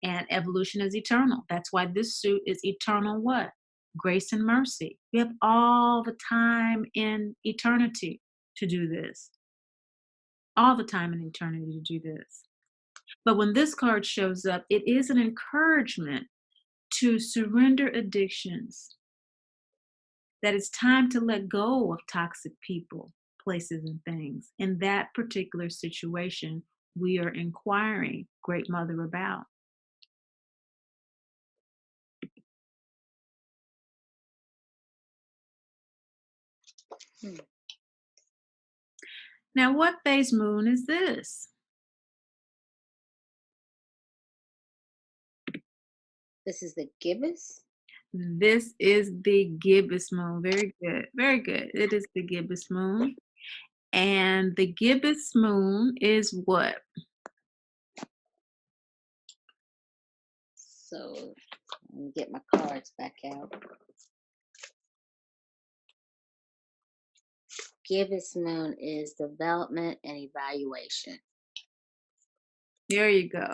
And evolution is eternal. That's why this suit is eternal what? Grace and mercy. We have all the time in eternity to do this. All the time in eternity to do this. But when this card shows up, it is an encouragement to surrender addictions. That it's time to let go of toxic people, places, and things. In that particular situation, we are inquiring Great Mother about. Hmm. Now, what phase moon is this? This is the gibbous. This is the gibbous moon. Very good. Very good. It is the gibbous moon. And the gibbous moon is what? So let me get my cards back out. Gibbous moon is development and evaluation. There you go.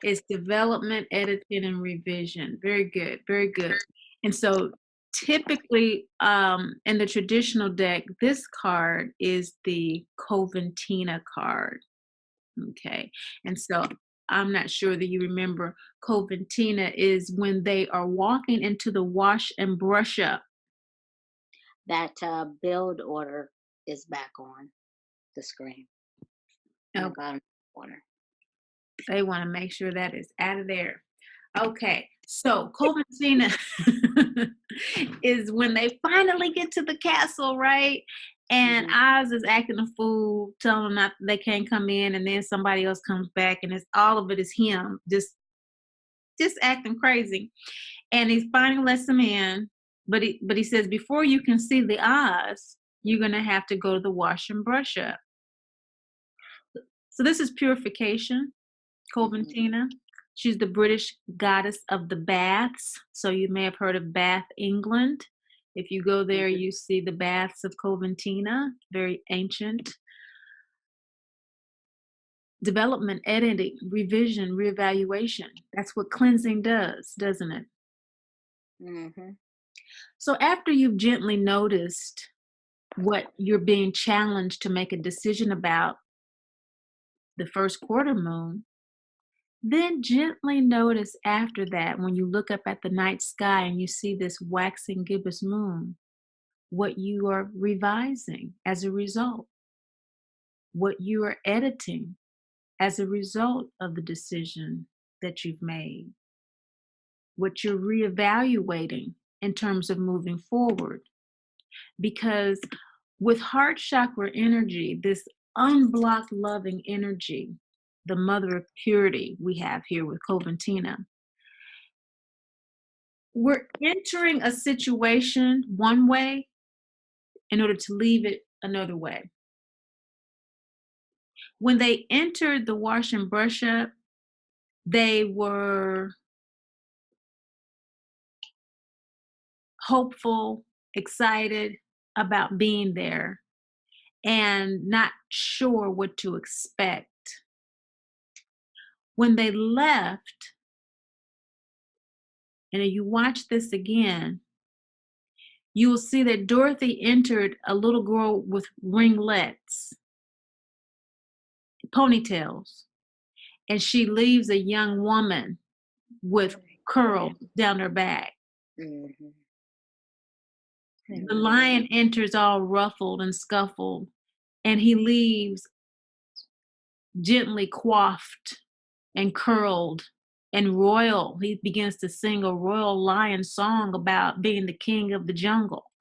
It's development, editing, and revision. Very good. Very good. And so typically in the traditional deck, this card is the Coventina card. Okay. And so I'm not sure that you remember Coventina is when they are walking into the wash and brush up. That build order is back on the screen. In the Okay. bottom corner. They want to make sure that is out of there. Okay. So Coventina is when they finally get to the castle, right? And Oz is acting a fool, telling them that they can't come in, and then somebody else comes back, and it's all of it is him, just acting crazy. And he finally lets them in, but he says, before you can see the Oz, you're going to have to go to the wash and brush up. So this is purification, Mhm. Coventina. She's the British goddess of the baths. So you may have heard of Bath, England. If you go there, Mhm. you see the baths of Coventina, very ancient. Development, editing, revision, reevaluation. That's what cleansing does, doesn't it? Mhm. So after you've gently noticed what you're being challenged to make a decision about the first quarter moon, then gently notice after that when you look up at the night sky and you see this waxing gibbous moon, what you are revising as a result, what you are editing as a result of the decision that you've made, what you're reevaluating in terms of moving forward. Because with heart chakra energy, this unblocked loving energy, the mother of purity we have here with Coventina, we're entering a situation one way in order to leave it another way. When they entered the wash and brush up, they were hopeful, excited about being there, and not sure what to expect. When they left, and if you watch this again, you will see that Dorothy entered a little girl with ringlets, ponytails, and she leaves a young woman with Right. curls down her back. Mhm. I The remember that. lion enters all ruffled and scuffled, and he leaves gently coiffed and curled and royal. He begins to sing a royal lion song about being the king of the jungle.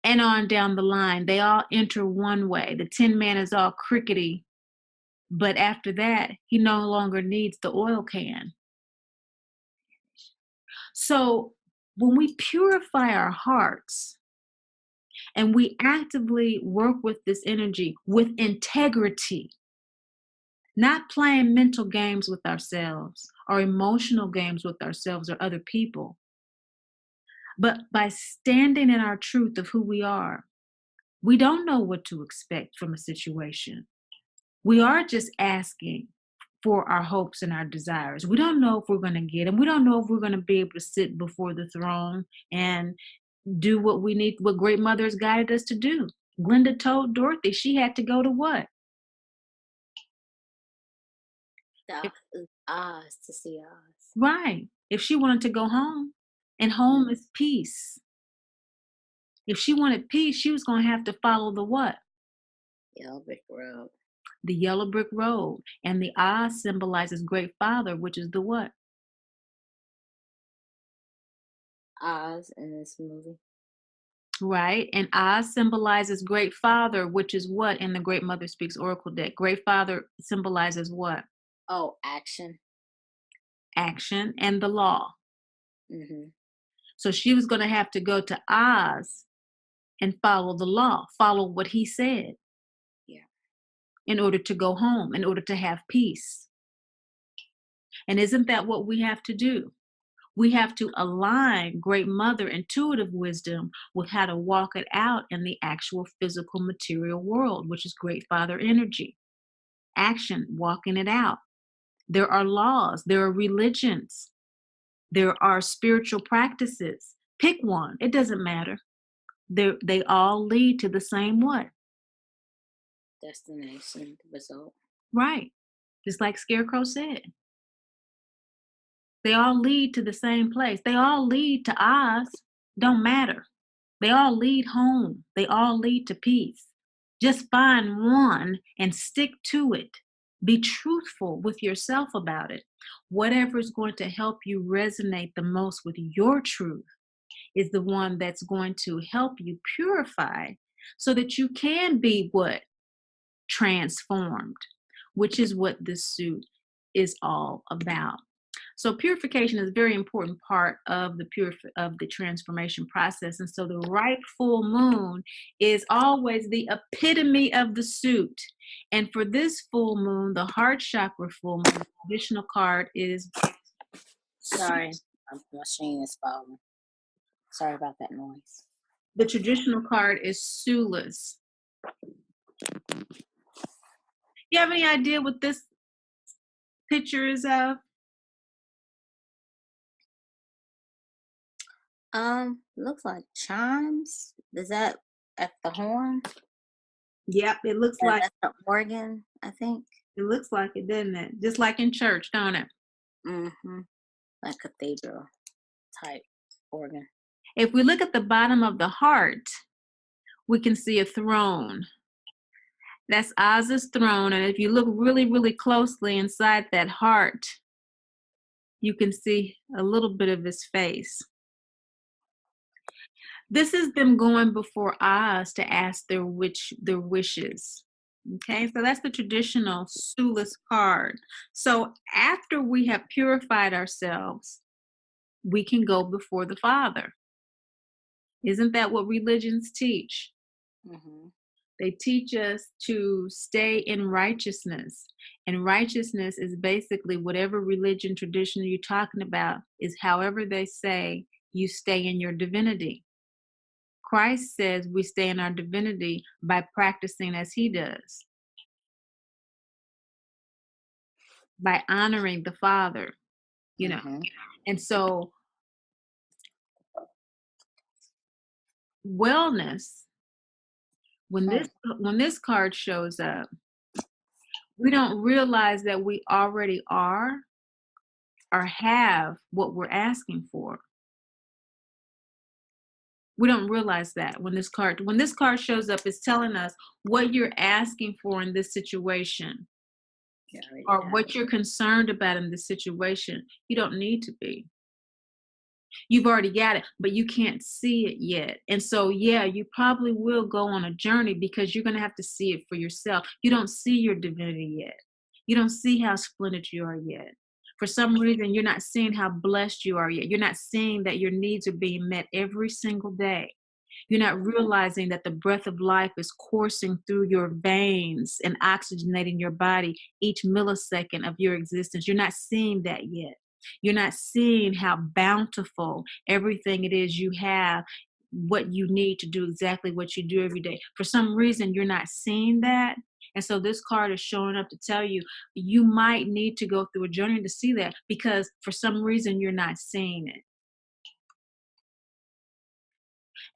And on down the line, they all enter one way. The Tin Man is all crickety, but after that, he no longer needs the oil can. So when we purify our hearts and we actively work with this energy with integrity, not playing mental games with ourselves or emotional games with ourselves or other people, but by standing in our truth of who we are, we don't know what to expect from a situation. We are just asking for our hopes and our desires. We don't know if we're going to get them. We don't know if we're going to be able to sit before the throne and do what we need, what Great Mother has guided us to do. Glenda told Dorothy she had to go to what? The If, Oz to see Oz. right. If she wanted to go home, and home Mm. is peace. If she wanted peace, she was going to have to follow the what? Yellow Brick Road. The yellow brick road. And the Oz symbolizes Great Father, which is the what? Oz in this movie. Right? And Oz symbolizes Great Father, which is what in the Great Mother Speaks Oracle deck? Great Father symbolizes what? Oh, action. Action and the law. Mhm. So she was going to have to go to Oz and follow the law, follow what he said Yeah. in order to go home, in order to have peace. And isn't that what we have to do? We have to align Great Mother intuitive wisdom with how to walk it out in the actual physical material world, which is Great Father energy. Action, walking it out. There are laws, there are religions, there are spiritual practices. Pick one, it doesn't matter. They all lead to the same what? Destination, the result. Right. Just like Scarecrow said. They all lead to the same place. They all lead to Oz. Don't matter. They all lead home. They all lead to peace. Just find one and stick to it. Be truthful with yourself about it. Whatever is going to help you resonate the most with your truth is the one that's going to help you purify so that you can be what? Transformed, which is what this suit is all about. So purification is a very important part of of the transformation process. And so the right full moon is always the epitome of the suit. And for this full moon, the heart chakra full moon, the additional card is Sorry, my machine is falling. Sorry about that noise. the traditional card is Sulas. You have any idea what this picture is of? Looks like chimes. Is that at the horn? Yep, it looks Yeah, like that's the organ, I think. it, doesn't it? Just like in church, don't it? Mm-hmm. Like cathedral type organ. If we look at the bottom of the heart, we can see a throne. That's Oz's throne. And if you look really, really closely inside that heart, you can see a little bit of his face. This is them going before Oz to ask their wishes. Okay, so that's the traditional Sulis card. So after we have purified ourselves, we can go before the Father. Isn't that what religions teach? Mm-hmm. They teach us to stay in righteousness. And righteousness is basically whatever religion tradition you're talking about, is however they say you stay in your divinity. Christ says we stay in our divinity by practicing as he does, by honoring the Father, you know. Mm-hmm. And so wellness, Hmm. when this card shows up, we don't realize that we already are or have what we're asking for. We don't realize that when this card shows up, it's telling us what you're asking for in this situation You already or have what you're concerned about in this situation. You don't need to be. You've already got it, but you can't see it yet. And so, yeah, you probably will go on a journey because you're going to have to see it for yourself. You don't see your divinity yet. You don't see how splendid you are yet. For some reason, you're not seeing how blessed you are yet. You're not seeing that your needs are being met every single day. You're not realizing that the breath of life is coursing through your veins and oxygenating your body each millisecond of your existence. You're not seeing that yet. You're not seeing how bountiful everything it is you have, what you need to do exactly what you do every day. For some reason, you're not seeing that. And so this card is showing up to tell you you might need to go through a journey to see that because for some reason you're not seeing it.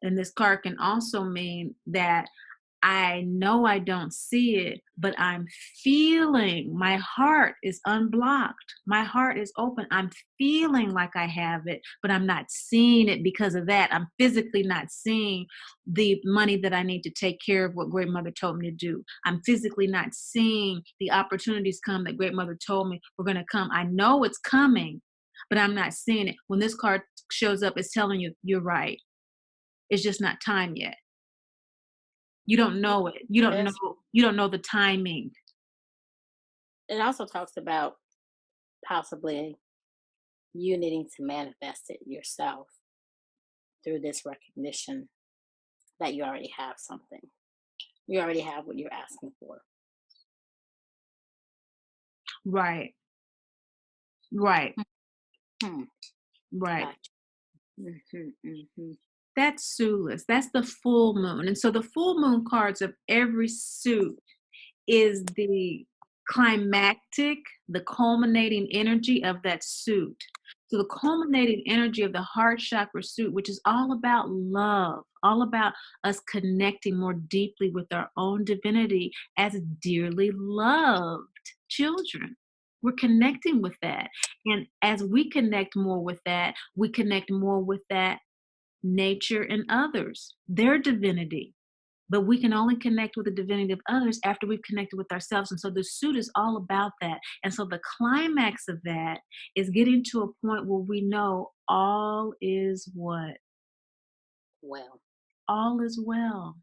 And this card can also mean that I know I don't see it, but I'm feeling my heart is unblocked. My heart is open. I'm feeling like I have it, but I'm not seeing it because of that. I'm physically not seeing the money that I need to take care of what Great Mother told me to do. I'm physically not seeing the opportunities come that Great Mother told me were going to come. I know it's coming, but I'm not seeing it. When this card shows up, it's telling you, you're right. It's just not time yet. You don't know it. this. You don't know the timing. It also talks about possibly you needing to manifest it yourself through this recognition that you already have something. You already have what you're asking for. Right. Right. Hmm. Right. Gotcha. Mm-hmm, mm-hmm. That's Sulis. That's the full moon. And so the full moon cards of every suit is the climactic, the culminating energy of that suit. So the culminating energy of the heart chakra suit, which is all about love, all about us connecting more deeply with our own divinity as dearly loved children. We're connecting with that. And as we connect more with that, we connect more with that nature and others, their divinity. But we can only connect with the divinity of others after we've connected with ourselves. And so the suit is all about that. And so the climax of that is getting to a point where we know all is what? Well, All is well.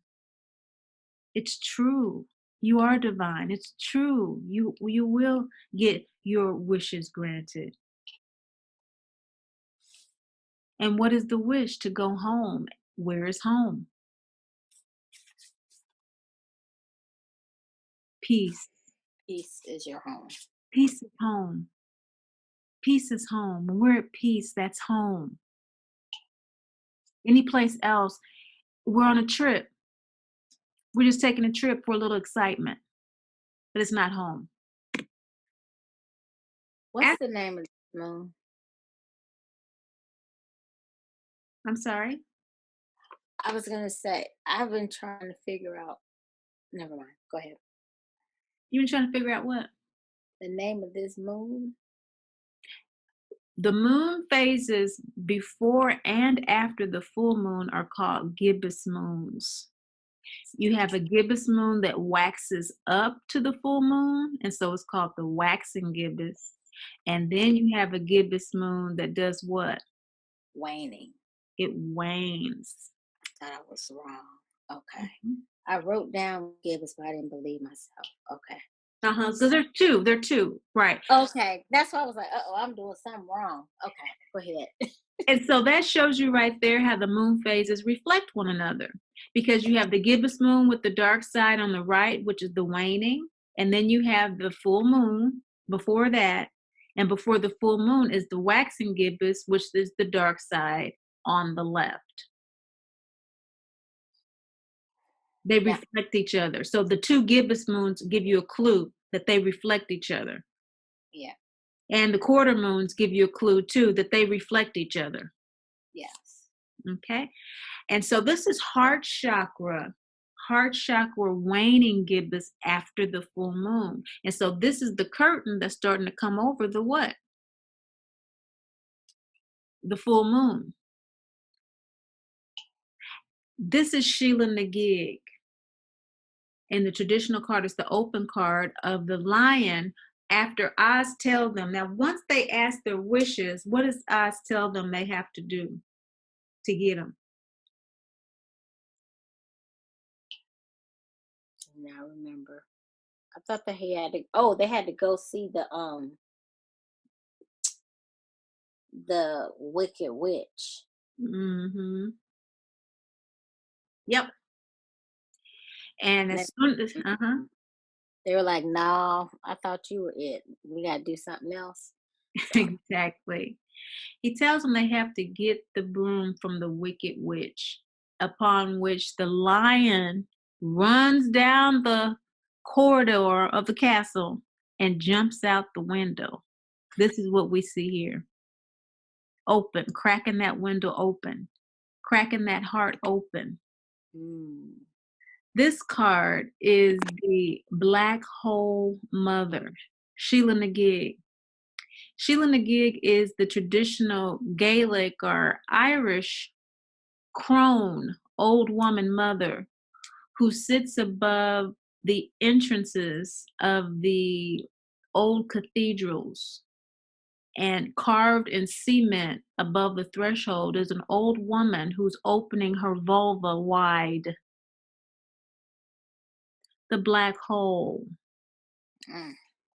It's true. You are divine. It's true. You will get your wishes granted. And what is the wish? To go home. Where is home? Peace. Peace is your home. Peace is home. Peace is home. When we're at peace, that's home. Any place else, we're on a trip. We're just taking a trip for a little excitement, but it's not home. What's Ask, the name of the moon? I'm sorry. I was gonna say I've been trying to figure out. Never mind. Go ahead. You've been trying to figure out what? The name of this moon. The moon phases before and after the full moon are called gibbous moons. You have a gibbous moon that waxes up to the full moon, and so it's called the waxing gibbous. And then you have a gibbous moon that does what? Waning. It wanes. Thought I was wrong. Okay. Mhm. I wrote down gibbous, but I didn't believe myself. Okay. Uh-huh. So there are two. There are two. Right. Okay. That's why I was like, oh, I'm doing something wrong. Okay. Go ahead. And so that shows you right there how the moon phases reflect one another. Because you have the gibbous moon with the dark side on the right, which is the waning, and then you have the full moon before that. And before the full moon is the waxing gibbous, which is the dark side on the left. They Yeah. reflect each other. So the two gibbous moons give you a clue that they reflect each other. Yeah. And the quarter moons give you a clue too that they reflect each other. Yes. Okay. And so this is heart chakra waning gibbous after the full moon. And so this is the curtain that's starting to come over the what? The full moon. This is Sheila Nagig. In the traditional card, it's the open card of the lion after Oz tell them. Now, once they ask their wishes, what does Oz tell them they have to do to get them? Now remember. I thought that he had to. Oh, they had to go see the Wicked Witch. Mm-hmm. Yep. And And as soon as, they were like, "No, I thought you were it. We got to do something else." So, exactly. He tells them they have to get the broom from the wicked witch, upon which the lion runs down the corridor of the castle and jumps out the window. This is what we see here. Open, cracking that window open, cracking that heart open. mm, This card is the Black Hole Mother, Sheila Nagig. Sheila Nagig is the traditional Gaelic or Irish crone, old woman mother, who sits above the entrances of the old cathedrals. And carved in cement above the threshold is an old woman who's opening her vulva wide. The black hole, mm,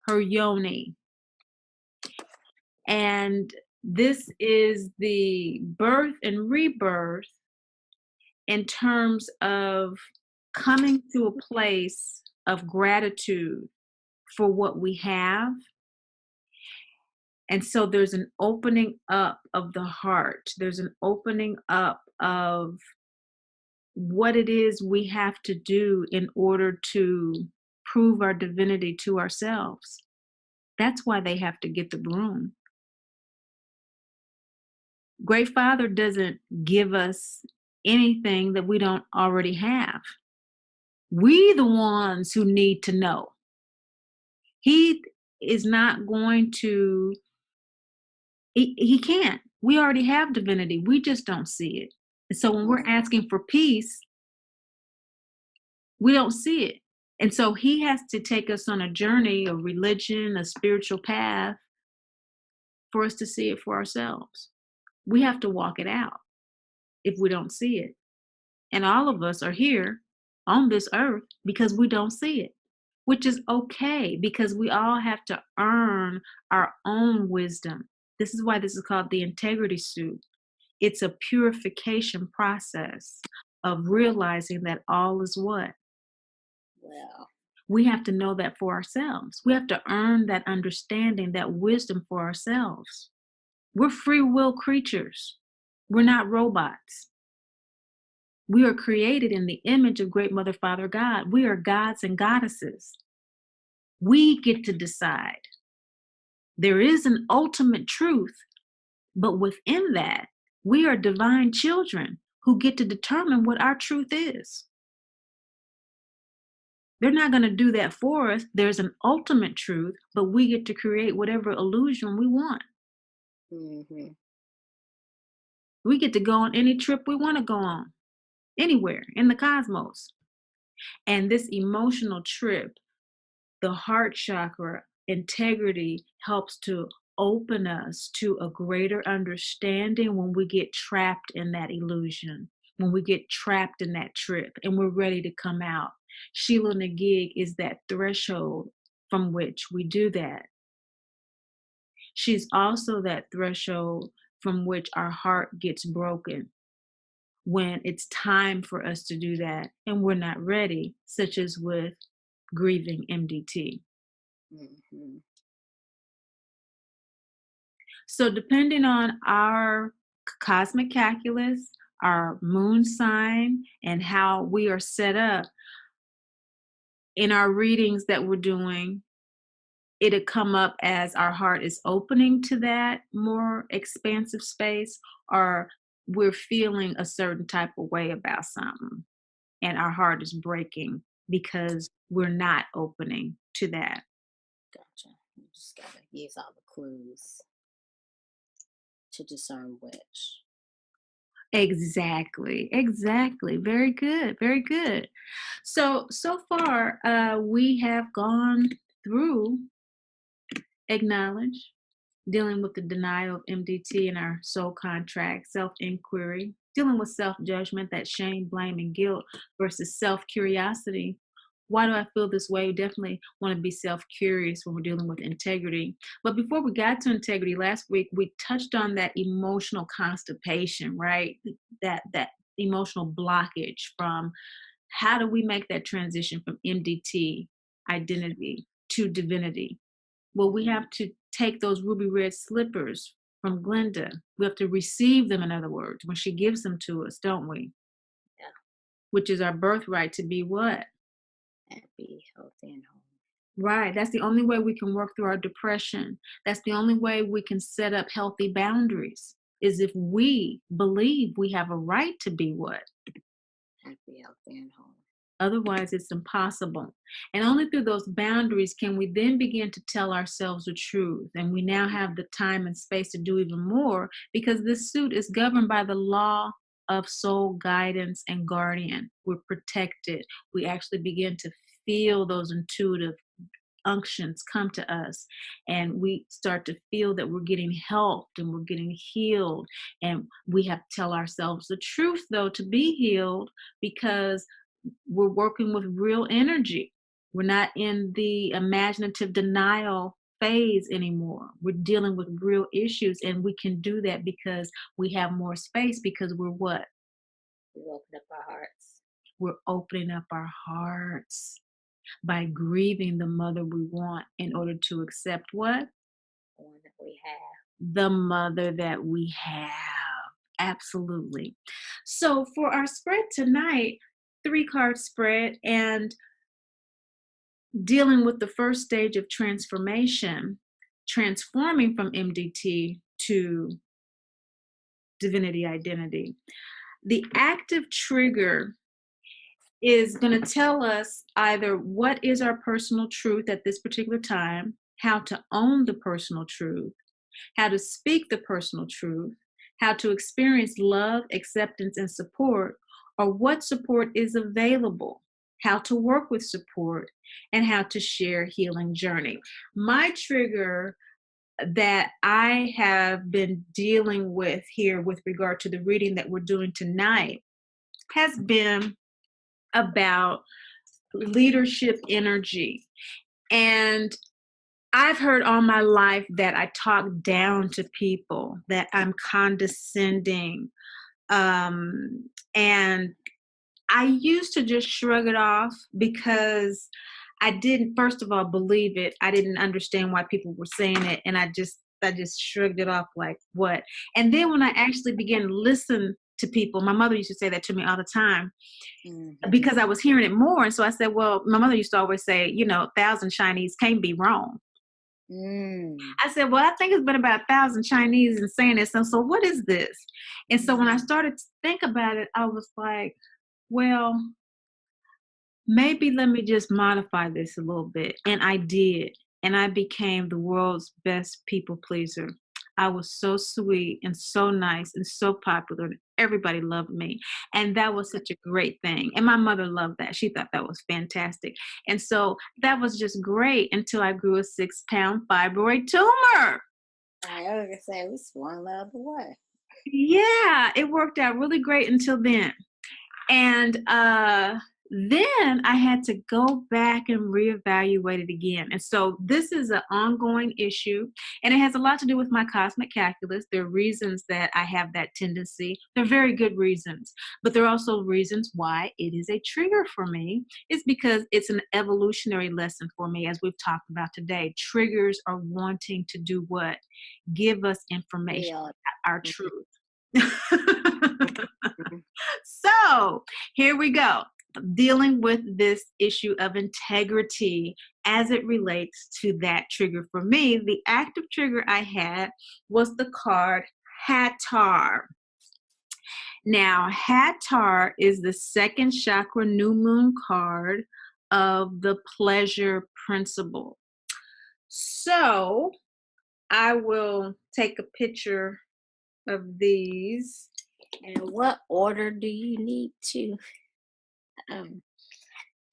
her yoni. And this is the birth and rebirth in terms of coming to a place of gratitude for what we have. And so there's an opening up of the heart, there's an opening up of what it is we have to do in order to prove our divinity to ourselves. That's why they have to get the broom. Great Father doesn't give us anything that we don't already have. We the ones who need to know. He is not going to, he can't. We already have divinity. We just don't see it. And so when we're mm. asking for peace, we don't see it. And so he has to take us on a journey of religion, a spiritual path for us to see it for ourselves. We have to walk it out if we don't see it. And all of us are here on this earth because we don't see it, which is okay because we all have to earn our own wisdom. This is why this is called the integrity suit. It's a purification process of realizing that all is what? Well, We have to know that for ourselves. We have to earn that understanding, that wisdom for ourselves. We're free will creatures. We're not robots. We are created in the image of Great Mother Father God. We are gods and goddesses. We get to decide. There is an ultimate truth, but within that, we are divine children who get to determine what our truth is. They're not going to do that for us. There's an ultimate truth, but we get to create whatever illusion we want. hmm We get to go on any trip we want to go on, anywhere in the cosmos. And this emotional trip, the heart chakra, integrity helps to open us to a greater understanding when we get trapped in that illusion, when we get trapped in that trip and we're ready to come out. Sheila Nagig is that threshold from which we do that. She's also that threshold from which our heart gets broken when it's time for us to do that and we're not ready, such as with grieving MDT. hmm So, depending on our cosmic calculus, our moon sign, and how we are set up in our readings that we're doing, it'll come up as our heart is opening to that more expansive space, or we're feeling a certain type of way about something, and our heart is breaking because we're not opening to that. Gotcha. You just gotta use all the clues to discern which. Exactly, exactly. Very good, very good. So far, we have gone through acknowledge, dealing with the denial of MDT in our soul contract, self inquiry, dealing with self judgment, that shame, blame, and guilt versus self curiosity. Why do I feel this way? We definitely want to be self curious when we're dealing with integrity. But before we got to integrity last week, we touched on that emotional constipation, right? That emotional blockage from how do we make that transition from MDT identity to divinity? Well, we hmm have to take those ruby red slippers from Glenda. We have to receive them, in other words, when she gives them to us, don't we? Yeah. Which is our birthright to be what? Happy, healthy, and whole. Right. That's the only way we can work through our depression. That's the only way we can set up healthy boundaries, is if we believe we have a right to be what? Happy, healthy, and whole. Otherwise, it's impossible. And only through those boundaries can we then begin to tell ourselves the truth. And we now have the time and space to do even more because this suit is governed by the law of soul guidance and guardian. We're protected. We actually begin to feel those intuitive unctions come to us, and we start to feel that we're getting helped and we're getting healed. And we have to tell ourselves the truth, though, to be healed, because we're working with real energy. We're not in the imaginative denial phase anymore. We're dealing with real issues, and we can do that because we have more space, because we're what? We open up our hearts. We're opening up our hearts by grieving the mother we want in order to accept what? The one that we have. The mother that we have. Absolutely. So for our spread tonight, 3 card spread, and dealing with the first stage of transformation, transforming from MDT to divinity identity. The active trigger is going to tell us either what is our personal truth at this particular time, how to own the personal truth, how to speak the personal truth, how to experience love, acceptance, and support, or what support is available, how to work with support, and how to share healing journey. My trigger that I have been dealing with here with regard to the reading that we're doing tonight has been about leadership energy. And I've heard all my life that I talk down to people, that I'm condescending, and I used to just shrug it off because I didn't, first of all, believe it. I didn't understand why people were saying it, and I just shrugged it off like what. And then when I actually began to listen to people, my mother used to say that to me all the time Mm-hmm. because I was hearing it more. And so I said, well, my mother used to always say, 1,000 Chinese can't be wrong. Mm. I said, well, I think it's been about 1,000 Chinese and saying this. So what is this? And so when I Mm-hmm. started to think about it, I was like, well, maybe let me just modify this a little bit. And I did. And I became the world's best people pleaser. I was so sweet and so nice and so popular. And everybody loved me. And that was such a great thing. And my mother loved that. She thought that was fantastic. And so that was just great until I grew a 6-pound fibroid tumor. I was gonna say we swung the other way. Yeah, it worked out really great until then. And then I had to go back and reevaluate it again. And so this is an ongoing issue, and it has a lot to do with my cosmic calculus. There are reasons that I have that tendency. They're very good reasons, but there are also reasons why it is a trigger for me. It's because it's an evolutionary lesson for me, as we've talked about today. Triggers are wanting to do what? Give us information Real. about our Mhm, truth. mhm. So here we go. Dealing with this issue of integrity as it relates to that trigger. For me, the active trigger I had was the card Hatar. Now, Hatar is the second chakra new moon card of the pleasure principle. So I will take a picture of these. And what order do you need to um,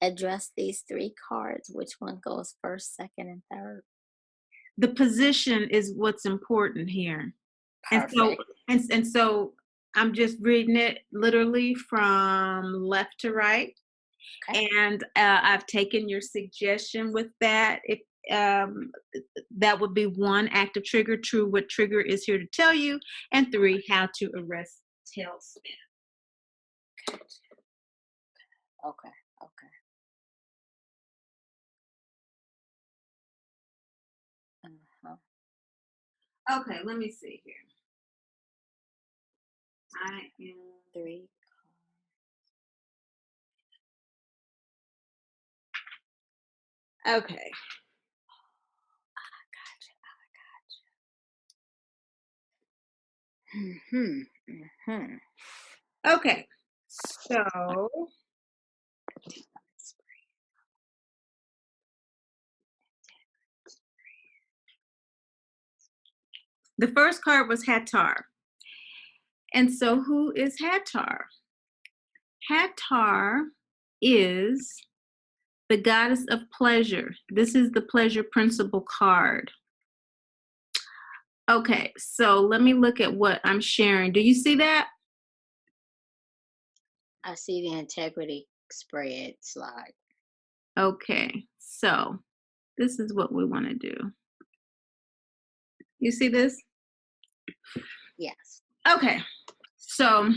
address these three cards? Which one goes first, second, and third? The position is what's important here. And so Perfect. and so I'm just reading it literally from left to right. Okay. And I've taken your suggestion with that. If um, that would be one, active trigger; two, what trigger is here to tell you; and three, how to arrest tailspin. Okay. Okay. Uh-huh. Okay, let me see here. I Three. am okay. Mm-hmm. Mm-hmm. Okay, so the first card was Hatar. And so who is Hatar? Hatar is the goddess of pleasure. This is the pleasure principle card. Okay, so let me look at what I'm sharing. Do you see that? I see the integrity spread slide. Okay, so this is what we want to do. You see this? Yes. Okay, so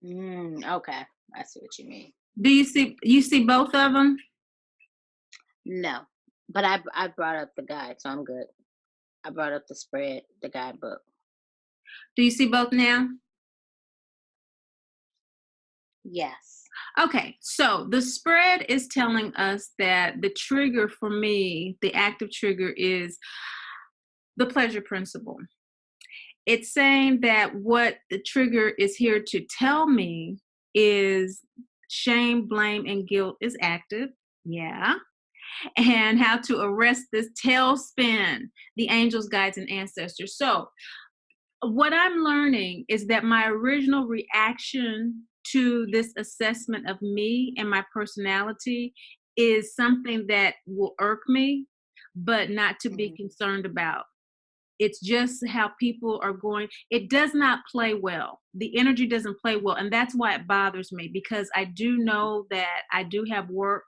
Okay. I see what you mean. do you see both of them? No, but I brought up the guide, so I'm good. I brought up the spread, the guidebook. Do you see both now? Yes. Okay, so the spread is telling us that the trigger for me, the active trigger, is the pleasure principle. It's saying that what the trigger is here to tell me is shame, blame, and guilt is active. Yeah. And how to arrest this tailspin, the angels, guides, and ancestors. So, what I'm learning is that my original reaction to this assessment of me and my personality is something that will irk me, but not to be Hmm. concerned about. It's just how people are going. It does not play well. The energy doesn't play well. And that's why it bothers me, because I do know that I do have work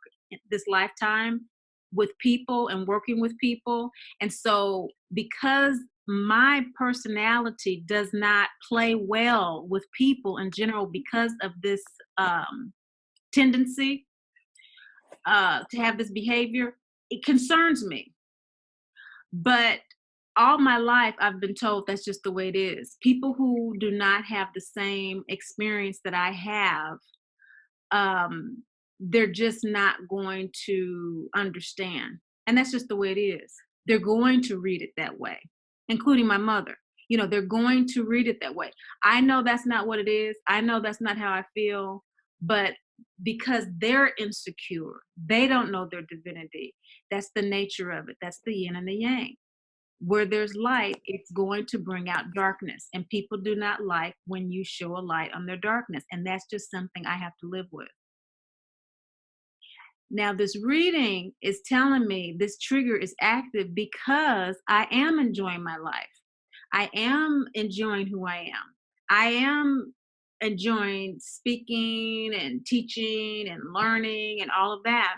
this lifetime with people and working with people. And so, because my personality does not play well with people in general, because of this tendency to have this behavior, it concerns me. But all my life, I've been told that's just the way it is. People who do not have the same experience that I have, um, they're just not going to understand. And that's just the way it is. They're going to read it that way, including my mother. They're going to read it that way. I know that's not what it is. I know that's not how I feel. But because they're insecure, they don't know their divinity. That's the nature of it. That's the yin and the yang. Where there's light, it's going to bring out darkness. And people do not like when you show a light on their darkness. And that's just something I have to live with. Now, this reading is telling me this trigger is active because I am enjoying my life. I am enjoying who I am. I am enjoying speaking and teaching and learning and all of that.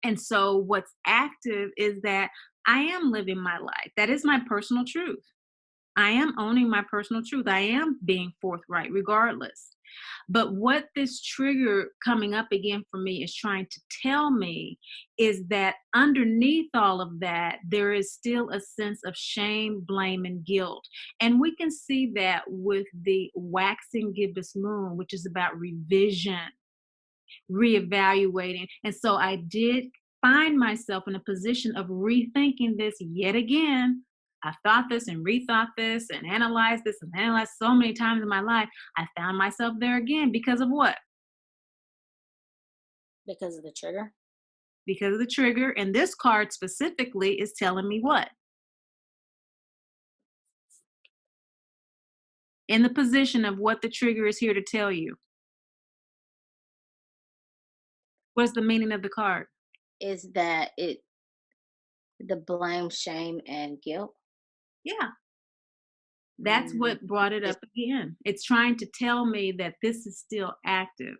And so, what's active is that I am living my life. That is my personal truth. I am owning my personal truth. I am being forthright regardless. But what this trigger coming up again for me is trying to tell me is that underneath all of that, there is still a sense of shame, blame, and guilt. And we can see that with the waxing gibbous moon, which is about revision, reevaluating. And so I did find myself in a position of rethinking this yet again. I thought this and rethought this and analyzed this and analyzed so many times in my life. I found myself there again because of what? Because of the trigger. Because of the trigger. And this card specifically is telling me what? In the position of what the trigger is here to tell you. What's the meaning of the card? Is that it the blame, shame, and guilt? Yeah, that's Mm, what brought it it's up again. It's trying to tell me that this is still active.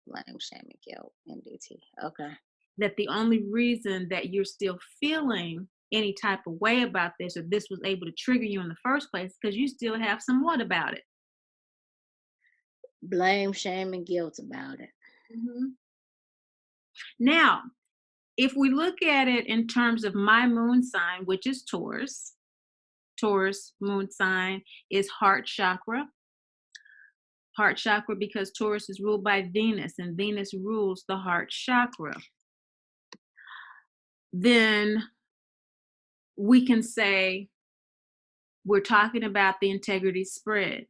blame, shame, and guilt, MDT. Okay. That the only reason that you're still feeling any type of way about this, or this was able to trigger you in the first place, because you still have some what about it. Blame, shame, and guilt about it. Mhm. Now, if we look at it in terms of my moon sign, which is Taurus, Taurus moon sign is heart chakra. Heart chakra because Taurus is ruled by Venus, and Venus rules the heart chakra. Then we can say we're talking about the integrity spread.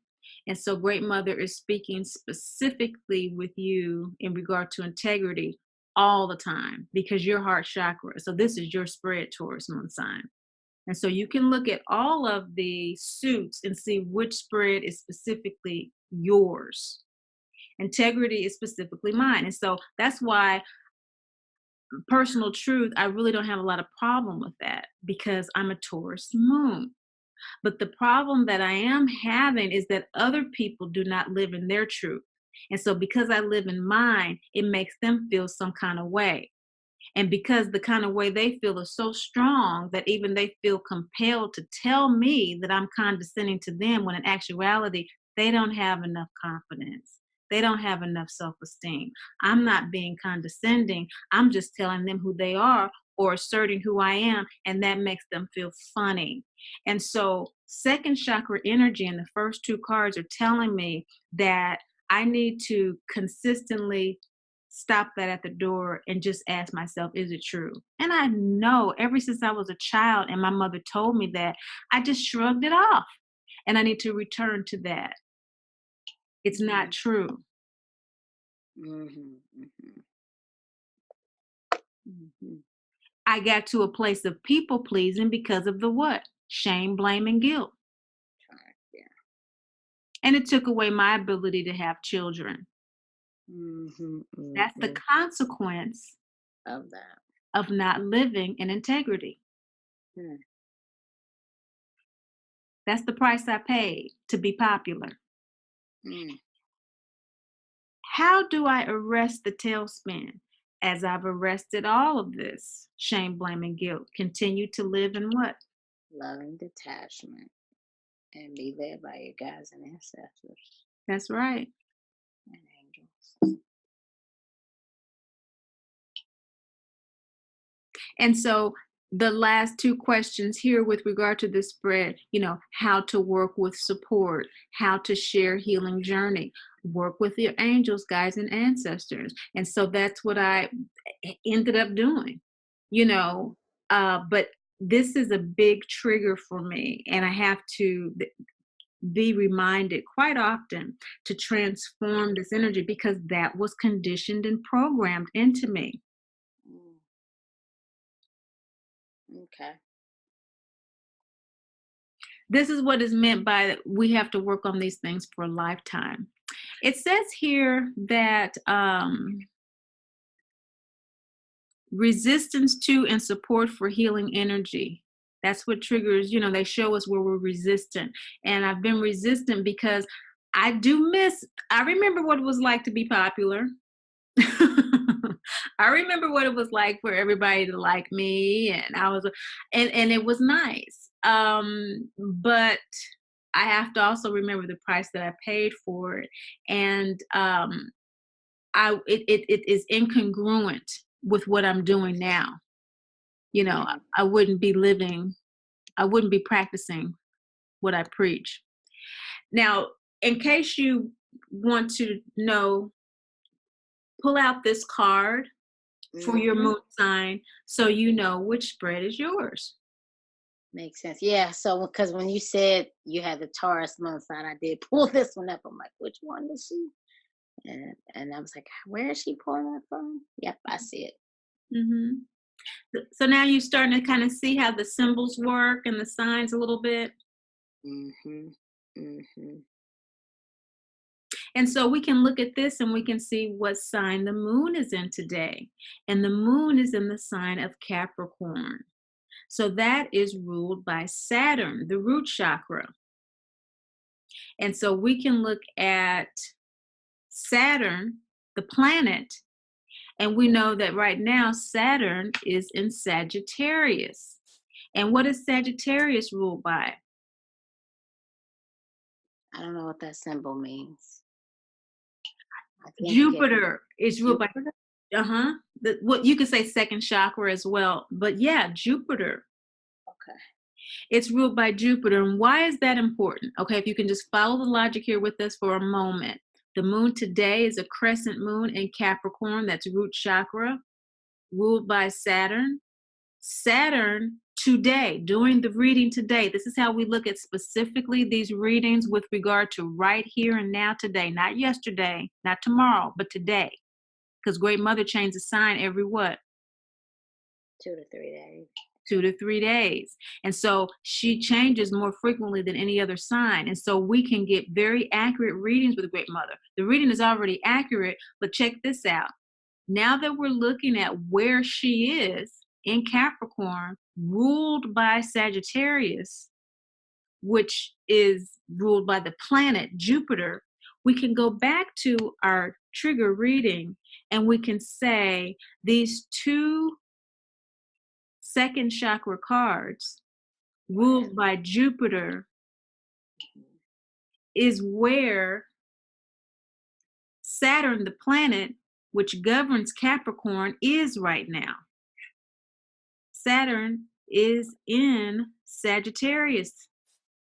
And so Great Mother is speaking specifically with you in regard to integrity all the time because your heart chakra. So this is your spread, Taurus moon sign. And so you can look at all of the suits and see which spread is specifically yours. Integrity is specifically mine. And so that's why personal truth, I really don't have a lot of problem with that because I'm a Taurus moon. But the problem that I am having is that other people do not live in their truth. And so because I live in mine, it makes them feel some kind of way. And because the kind of way they feel is so strong that even they feel compelled to tell me that I'm condescending to them when in actuality, they don't have enough confidence. They don't have enough self esteem. I'm not being condescending. I'm just telling them who they are or asserting who I am, and that makes them feel funny. And so, second chakra energy and the first two cards are telling me that I need to consistently stop that at the door and just ask myself, is it true? And I know ever since I was a child and my mother told me that, I just shrugged it off. And I need to return to that. It's not Mhm, true. mhm, mhm, mhm. I got to a place of people pleasing because of the what? Shame, blame, and guilt. Right, yeah. And it took away my ability to have children. Mhm, That's the mhm. consequence Of that. of not living in integrity. Hmm. That's the price I paid to be popular. Mm. How do I arrest the tailspin? as I've arrested all of this shame, blame, and guilt, continue to live in what? Loving detachment and be led by your guides and ancestors That's right. and angels. And so the last two questions here with regard to this spread, how to work with support, how to share healing journey, work with your angels, guides, and ancestors. And so that's what I ended up doing, you know. But this is a big trigger for me, and I have to be reminded quite often to transform this energy because that was conditioned and programmed into me. Mm, okay. This is what is meant by we have to work on these things for a lifetime. It says here that resistance to and support for healing energy. That's what triggers, they show us where we're resistant. And I've been resistant because I remember what it was like to be popular. I remember what it was like for everybody to like me, and and it was nice. But I have to also remember the price that I paid for it, and it is incongruent with what I'm doing now. Mhm. I wouldn't be living, I wouldn't be practicing what I preach. Now, in case you want to know, pull out this card for your Mhm. moon sign so you know which spread is yours. Makes sense. Yeah. So, because when you said you had the Taurus moon sign, I did pull this one up. I'm like, which one is she? And I was like, where is she pulling that from? Yep, I see it. hmm So now you're starting to kind of see how the symbols work and the signs a little bit. Mhm. Mhm. And so we can look at this and we can see what sign the moon is in today. And the moon is in the sign of Capricorn. So that is ruled by Saturn, the root chakra. And so we can look at Saturn, the planet, and we know that right now Saturn is in Sagittarius. And what is Sagittarius ruled by? I don't know what that symbol means. I think you gave me Jupiter is ruled by, Jupiter. uh-huh. What you could say second chakra as well. But yeah, Jupiter. Okay. It's ruled by Jupiter. And why is that important? Okay, if you can just follow the logic here with us for a moment. The moon today is a crescent moon in Capricorn, that's root chakra, ruled by Saturn. Saturn today, during the reading today, this is how we look at specifically these readings with regard to right here and now today, not yesterday, not tomorrow, but today. Because Great Mother changes the sign every what? 2 to 3 days. 2 to 3 days. And so she changes more frequently than any other sign. And so we can get very accurate readings with Great Mother. The reading is already accurate, but check this out. Now that we're looking at where she is in Capricorn, ruled by Sagittarius, which is ruled by the planet Jupiter, we can go back to our trigger reading and we can say these two second chakra cards Right. ruled by Jupiter Mhm. is where Saturn, the planet, which governs Capricorn, is right now. Saturn is in Sagittarius,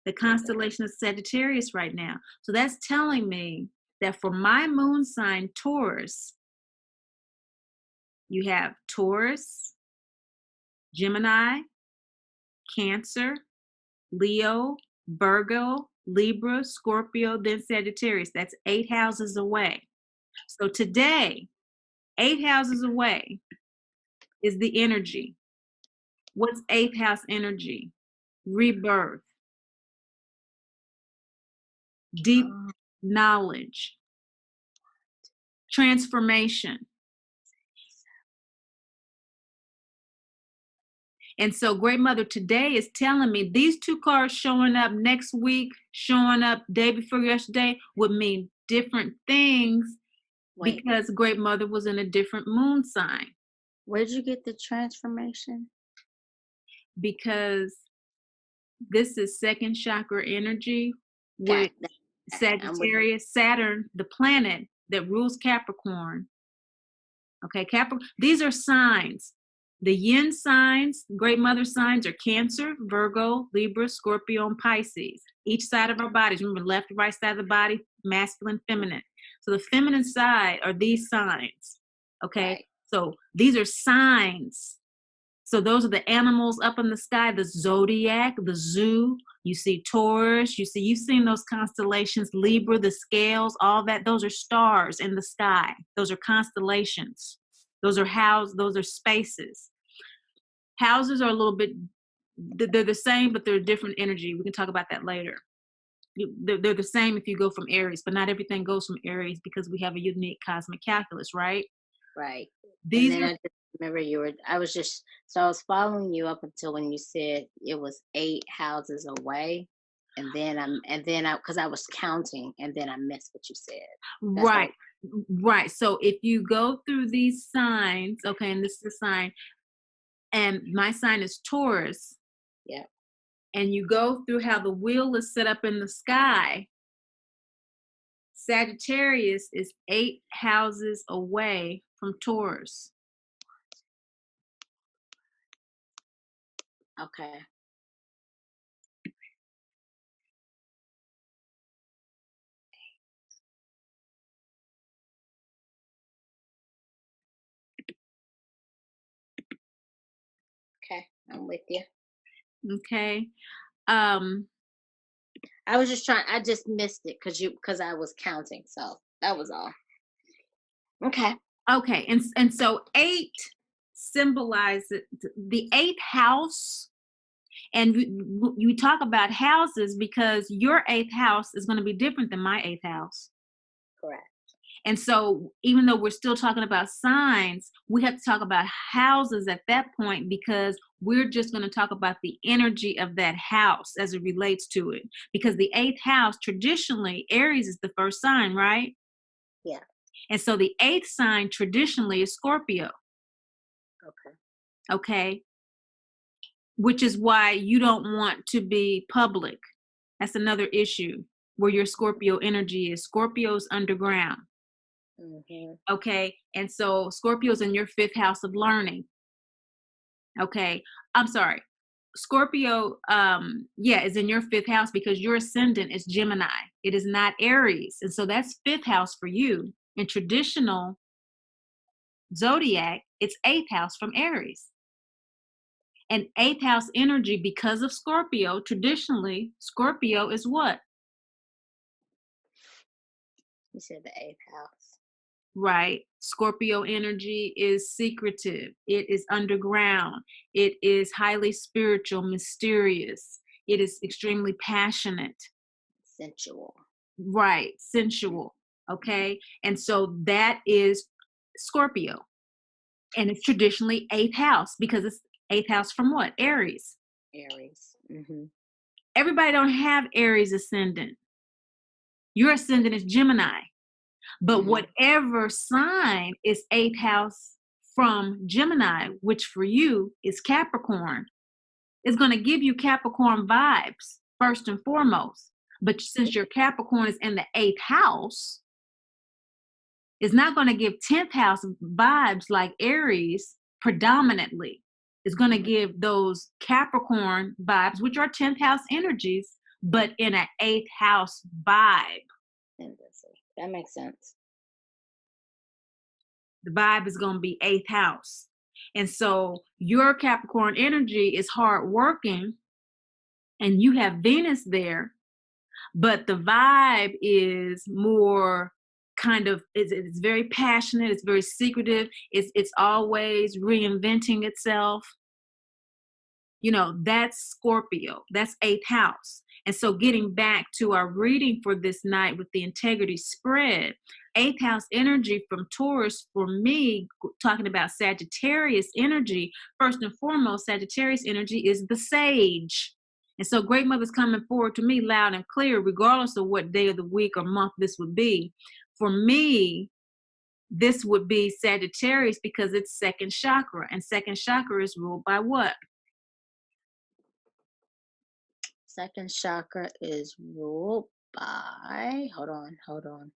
the constellation of Sagittarius right now. So that's telling me that for my moon sign, Taurus, you have Taurus, Gemini, Cancer, Leo, Virgo, Libra, Scorpio, then Sagittarius. That's 8 houses away. So today, 8 houses away is the energy. What's eighth house energy? Rebirth, deep Oh, knowledge, transformation. And so Great Mother today is telling me these two cards showing up next week, showing up day before yesterday would mean different things Wait, because Great Mother was in a different moon sign. where'd you get the transformation? Because this is second chakra energy, Got which that. I'm with you. Sagittarius, Saturn, the planet that rules Capricorn. Okay, Capricorn, these are signs. The yin signs, Great Mother signs are Cancer, Virgo, Libra, Scorpio, and Pisces. Each side of our bodies, remember, left, right side of the body, masculine, feminine. So the feminine side are these signs. Okay, Right. so these are signs. So those are the animals up in the sky, the zodiac, the zoo. You see Taurus, you've seen those constellations, Libra, the scales, all that. Those are stars in the sky. Those are constellations. Those are spaces. Houses are a little bit, they're the same, but they're different energy. We can talk about that later. They're the same if you go from Aries, but not everything goes from Aries because we have a unique cosmic calculus, right? Right. And These then are I just remember I was just, so I was following you up until when you said it was 8 houses away. Because I was counting and then I missed what you said. That's right. what, Right. So if you go through these signs, okay, and this is a sign, and my sign is Taurus, yeah. and you go through how the wheel is set up in the sky, Sagittarius is 8 houses away from Taurus. Okay. Okay. I'm with you. Okay. Um, I just missed it because I was counting. So that was all. Okay. okay, and so 8 symbolizes the eighth house. And you talk about houses because your eighth house is going to be different than my eighth house. Correct. And so, even though we're still talking about signs, we have to talk about houses at that point because we're just going to talk about the energy of that house as it relates to it. Because the eighth house, traditionally, Aries is the first sign, right? Yeah. And so, the eighth sign traditionally is Scorpio, Okay. okay? Which is why you don't want to be public. That's another issue where your Scorpio energy is. Scorpio's underground. Mm-hmm. Okay. And so Scorpio's in your fifth house of learning. Okay. I'm sorry. Scorpio, is in your fifth house because your ascendant is Gemini. It is not Aries. And so that's fifth house for you. In traditional zodiac, it's eighth house from Aries. And eighth house energy, because of Scorpio, traditionally, Scorpio is what? You said the 8th house. Right? Scorpio energy is secretive, it is underground, it is highly spiritual, mysterious, it is extremely passionate, Sensual. right? Sensual. Okay. And so that is Scorpio. And it's traditionally eighth house because it's eighth house from what? Aries. Aries. Mm-hmm. Everybody don't have Aries ascendant. Your ascendant is Gemini. But Mm-hmm. whatever sign is eighth house from Gemini, which for you is Capricorn, is going to give you Capricorn vibes first and foremost. But since your Capricorn is in the eighth house, it's not going to give 10th house vibes like Aries predominantly. It's going to give those Capricorn vibes, which are 10th house energies, but in an eighth house vibe. Tendency. That makes sense. The vibe is going to be eighth house. And so your Capricorn energy is hard working and you have Venus there, but the vibe is more kind of it's very passionate, it's very secretive, it's always reinventing itself. You know, that's Scorpio, that's eighth house. And so, getting back to our reading for this night with the integrity spread, eighth house energy from Taurus, for me, talking about Sagittarius energy, first and foremost, Sagittarius energy is the sage. And so, Great Mother's coming forward to me loud and clear, regardless of what day of the week or month this would be. For me, this would be Sagittarius because it's second chakra, and second chakra is ruled by what? Second chakra is ruled by, hold on.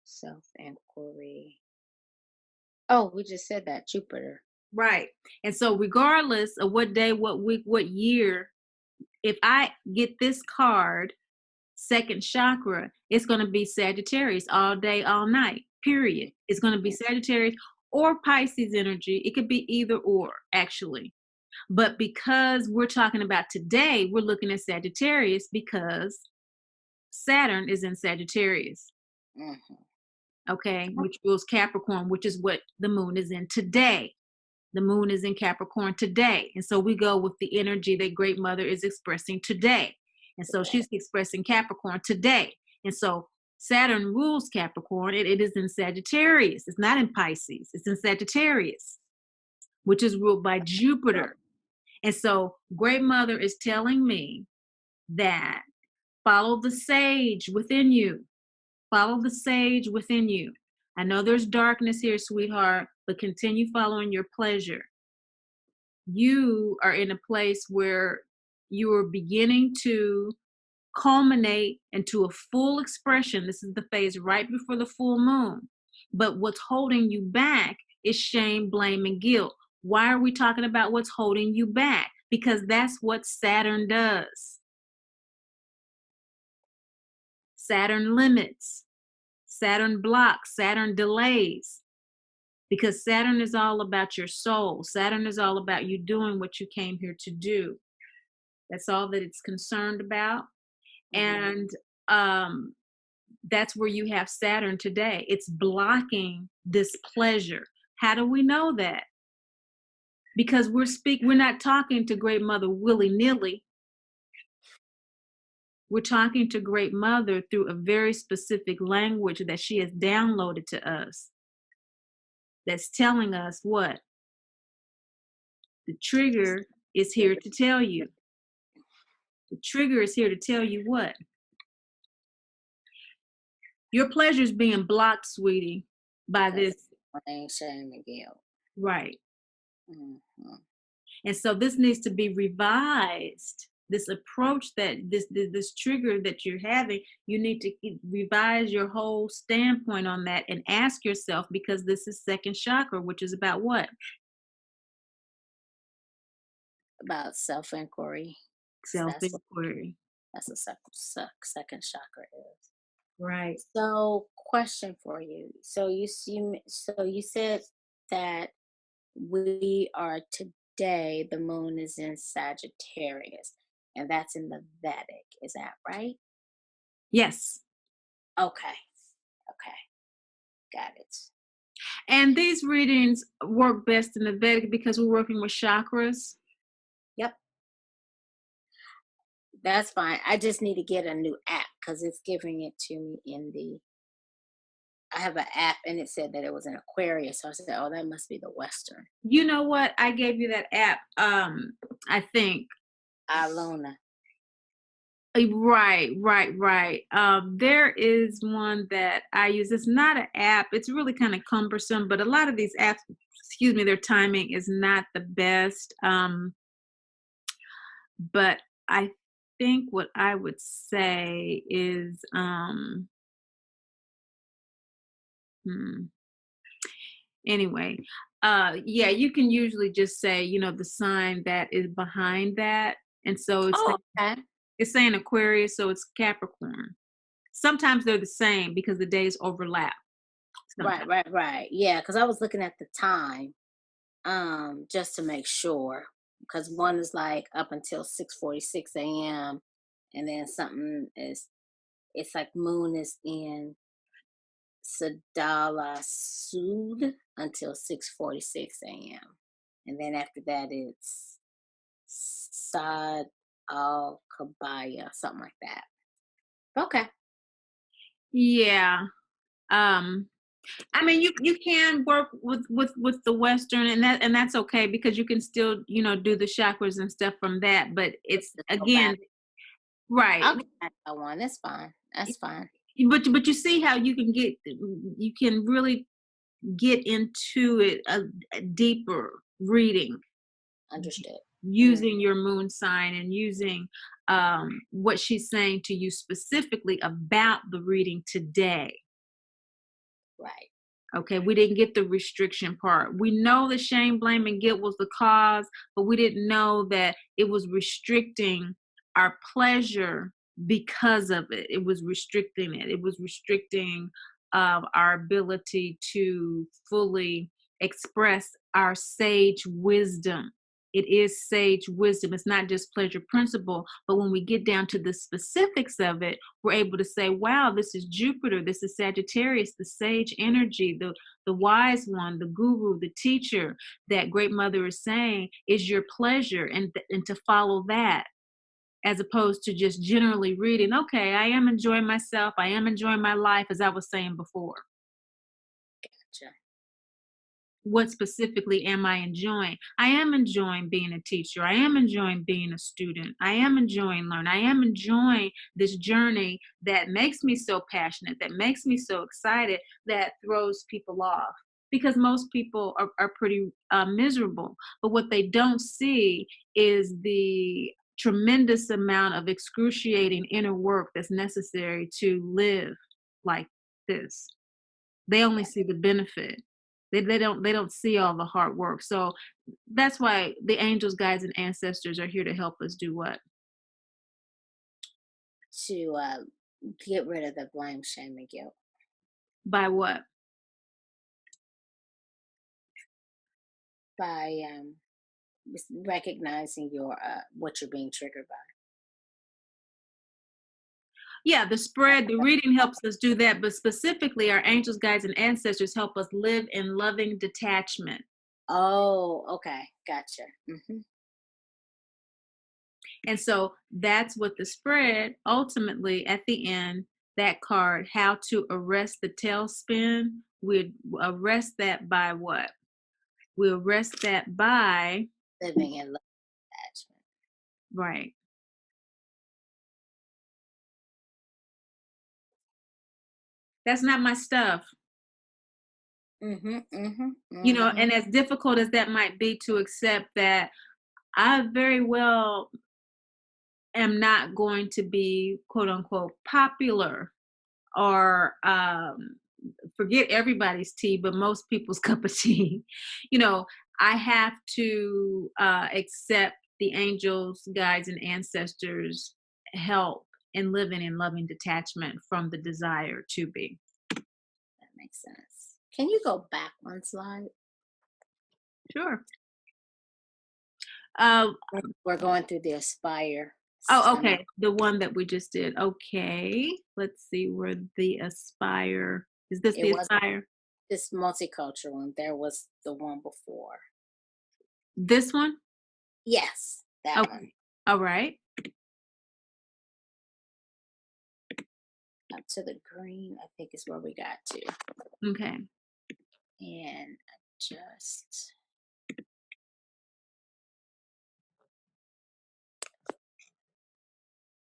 Self inquiry. Oh, we just said that. Jupiter. Right. And so regardless of what day, what week, what year, if I get this card, second chakra, it's going to be Sagittarius all day, all night, period. It's going to be Sagittarius or Pisces energy. It could be either or, actually. But because we're talking about today, we're looking at Sagittarius because Saturn is in Sagittarius, Hmm. okay, which rules Capricorn, which is what the moon is in today. The moon is in Capricorn today. And so we go with the energy that Great Mother is expressing today. And so she's expressing Capricorn today. And so Saturn rules Capricorn. It is in Sagittarius. It's not in Pisces. It's in Sagittarius, which is ruled by Jupiter. And so Great Mother is telling me that follow the sage within you. Follow the sage within you. I know there's darkness here, sweetheart, but continue following your pleasure. You are in a place where you are beginning to culminate into a full expression. This is the phase right before the full moon. But what's holding you back is shame, blame, and guilt. Why are we talking about what's holding you back? Because that's what Saturn does. Saturn limits, Saturn blocks, Saturn delays. Because Saturn is all about your soul. Saturn is all about you doing what you came here to do. That's all that it's concerned about. And that's where you have Saturn today. It's blocking this pleasure. How do we know that? Because we're not talking to Great Mother willy-nilly. We're talking to Great Mother through a very specific language that she has downloaded to us. That's telling us what? The trigger is here to tell you. The trigger is here to tell you what? Your pleasure is being blocked, sweetie, by this. Blame, shame, and guilt. Right. Hmm. And so this needs to be revised. This approach that this trigger that you're having, you need to revise your whole standpoint on that and ask yourself, because this is second chakra, which is about what? About self inquiry. Self-inquiry. That's what second chakra is. Right. So, question for you. So you said that we are today. The moon is in Sagittarius, and that's in the Vedic. Is that right? Yes. Okay. Okay. Got it. And these readings work best in the Vedic because we're working with chakras. Yep. That's fine. I just need to get a new app because it's giving it to me in the. I have an app and it said that it was an Aquarius. So I said, oh, that must be the Western. You know what? I gave you that app. I think. Alona. Right. There is one that I use. It's not an app. It's really kind of cumbersome, but a lot of these apps, excuse me, their timing is not the best. But I think what I would say is, anyway, yeah, you can usually just say, the sign that is behind that. And so Oh, okay. it's saying Aquarius, so it's Capricorn. Sometimes they're the same because the days overlap. Sometimes. Right. Yeah, because I was looking at the time, just to make sure. Because one is like up until 6:46 a.m. and then something is it's like moon is in Sadala Sud until 6:46 a.m. And then after that it's Sad al Kabaya, something like that. Okay. Yeah. I mean, you can work with the Western, and that's okay because you can still do the chakras and stuff from that. But it's Just go again back. right. I'll get back to that one. That's fine. That's fine. But you see how you can really get into it a deeper reading Understood. Mm, using your moon sign and using what she's saying to you specifically about the reading today. right. Okay, we didn't get the restriction part. We know that shame, blame, and guilt was the cause, but we didn't know that it was restricting our pleasure because of it. It was restricting it. It was restricting our ability to fully express our sage wisdom. It is sage wisdom. It's not just pleasure principle, but when we get down to the specifics of it, we're able to say, wow, this is Jupiter, this is Sagittarius, the sage energy, the wise one, the guru, the teacher that great mother is saying is your pleasure, and to follow that as opposed to just generally reading, okay, I am enjoying myself, I am enjoying my life, as I was saying before. Gotcha. What specifically am I enjoying? I am enjoying being a teacher. I am enjoying being a student. I am enjoying learning. I am enjoying this journey that makes me so passionate, that makes me so excited, that throws people off. Because most people are pretty miserable. But what they don't see is the tremendous amount of excruciating inner work that's necessary to live like this. They only Right. see the benefit. They don't see all the hard work. So that's why the angels, guides, and ancestors are here to help us do what? To get rid of the blame, shame, and guilt By what? by recognizing your what you're being triggered by. Yeah, the spread, the reading helps us do that, but specifically our angels, guides, and ancestors help us live in loving detachment. Oh, okay, gotcha. And so that's what the spread ultimately at the end, that card, how to arrest the tailspin, we arrest that by what? We arrest that by, Living in love attachment. right. That's not my stuff. And Mhm. as difficult as that might be to accept that, I very well am not going to be quote unquote popular or forget everybody's tea, but most people's cup of tea. you know, I have to accept the angels, guides, and ancestors' help in living in loving detachment from the desire to be. That makes sense. Can you go back one slide? Sure. Uh, We're going through the Aspire Oh, summer. okay. The one that we just did. Okay. Let's see where the Aspire. Is this It the wasn't Aspire? this multicultural one. There was the one before. This one? Yes, that one. Okay. All right. Up to the green, I think is where we got to. Okay. And just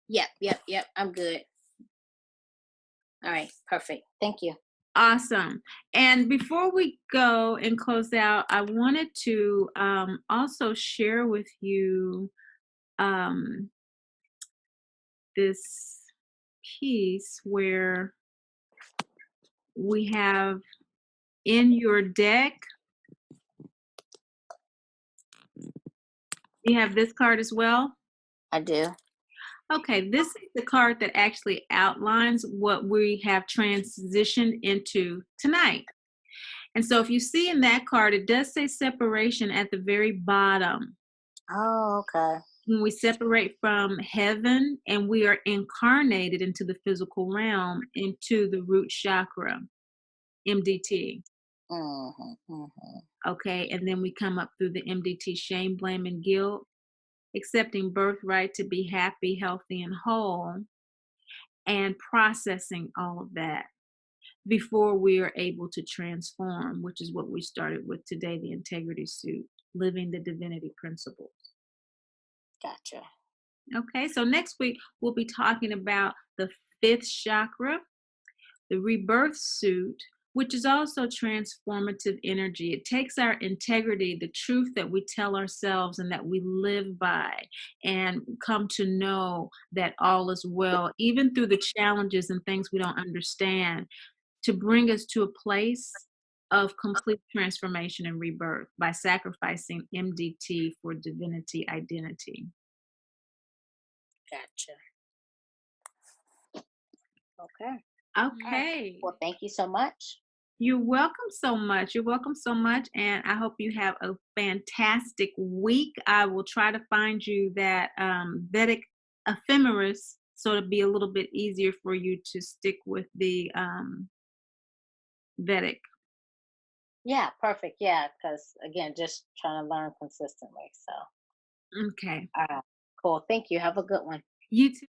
yep. I'm good. All right, perfect. Thank you. Awesome. And before we go and close out, I wanted to also share with you um, this piece where we have in your deck, you have this card as well. I do. Okay, this is the card that actually outlines what we have transitioned into tonight. And so if you see in that card, it does say separation at the very bottom. Oh, okay. When we separate from heaven and we are incarnated into the physical realm, into the root chakra, MDT. Mhm. Okay, and then we come up through the MDT, shame, blame, and guilt, accepting birthright to be happy, healthy, and whole, and processing all of that before we are able to transform, which is what we started with today, the integrity suit, living the divinity principles. Gotcha. Okay, so next week we'll be talking about the fifth chakra, the rebirth suit, which is also transformative energy. It takes our integrity, the truth that we tell ourselves and that we live by, and come to know that all is well, even through the challenges and things we don't understand, to bring us to a place of complete transformation and rebirth by sacrificing MDT for divinity identity. Gotcha. Okay. All right. Okay. Well, thank you so much. You're welcome so much. You're welcome so much. And I hope you have a fantastic week. I will try to find you that Vedic ephemeris so it'll be a little bit easier for you to stick with the Vedic. Yeah, perfect. Yeah, because again, just trying to learn consistently. So, Okay. all right, cool. Thank you. Have a good one. You too.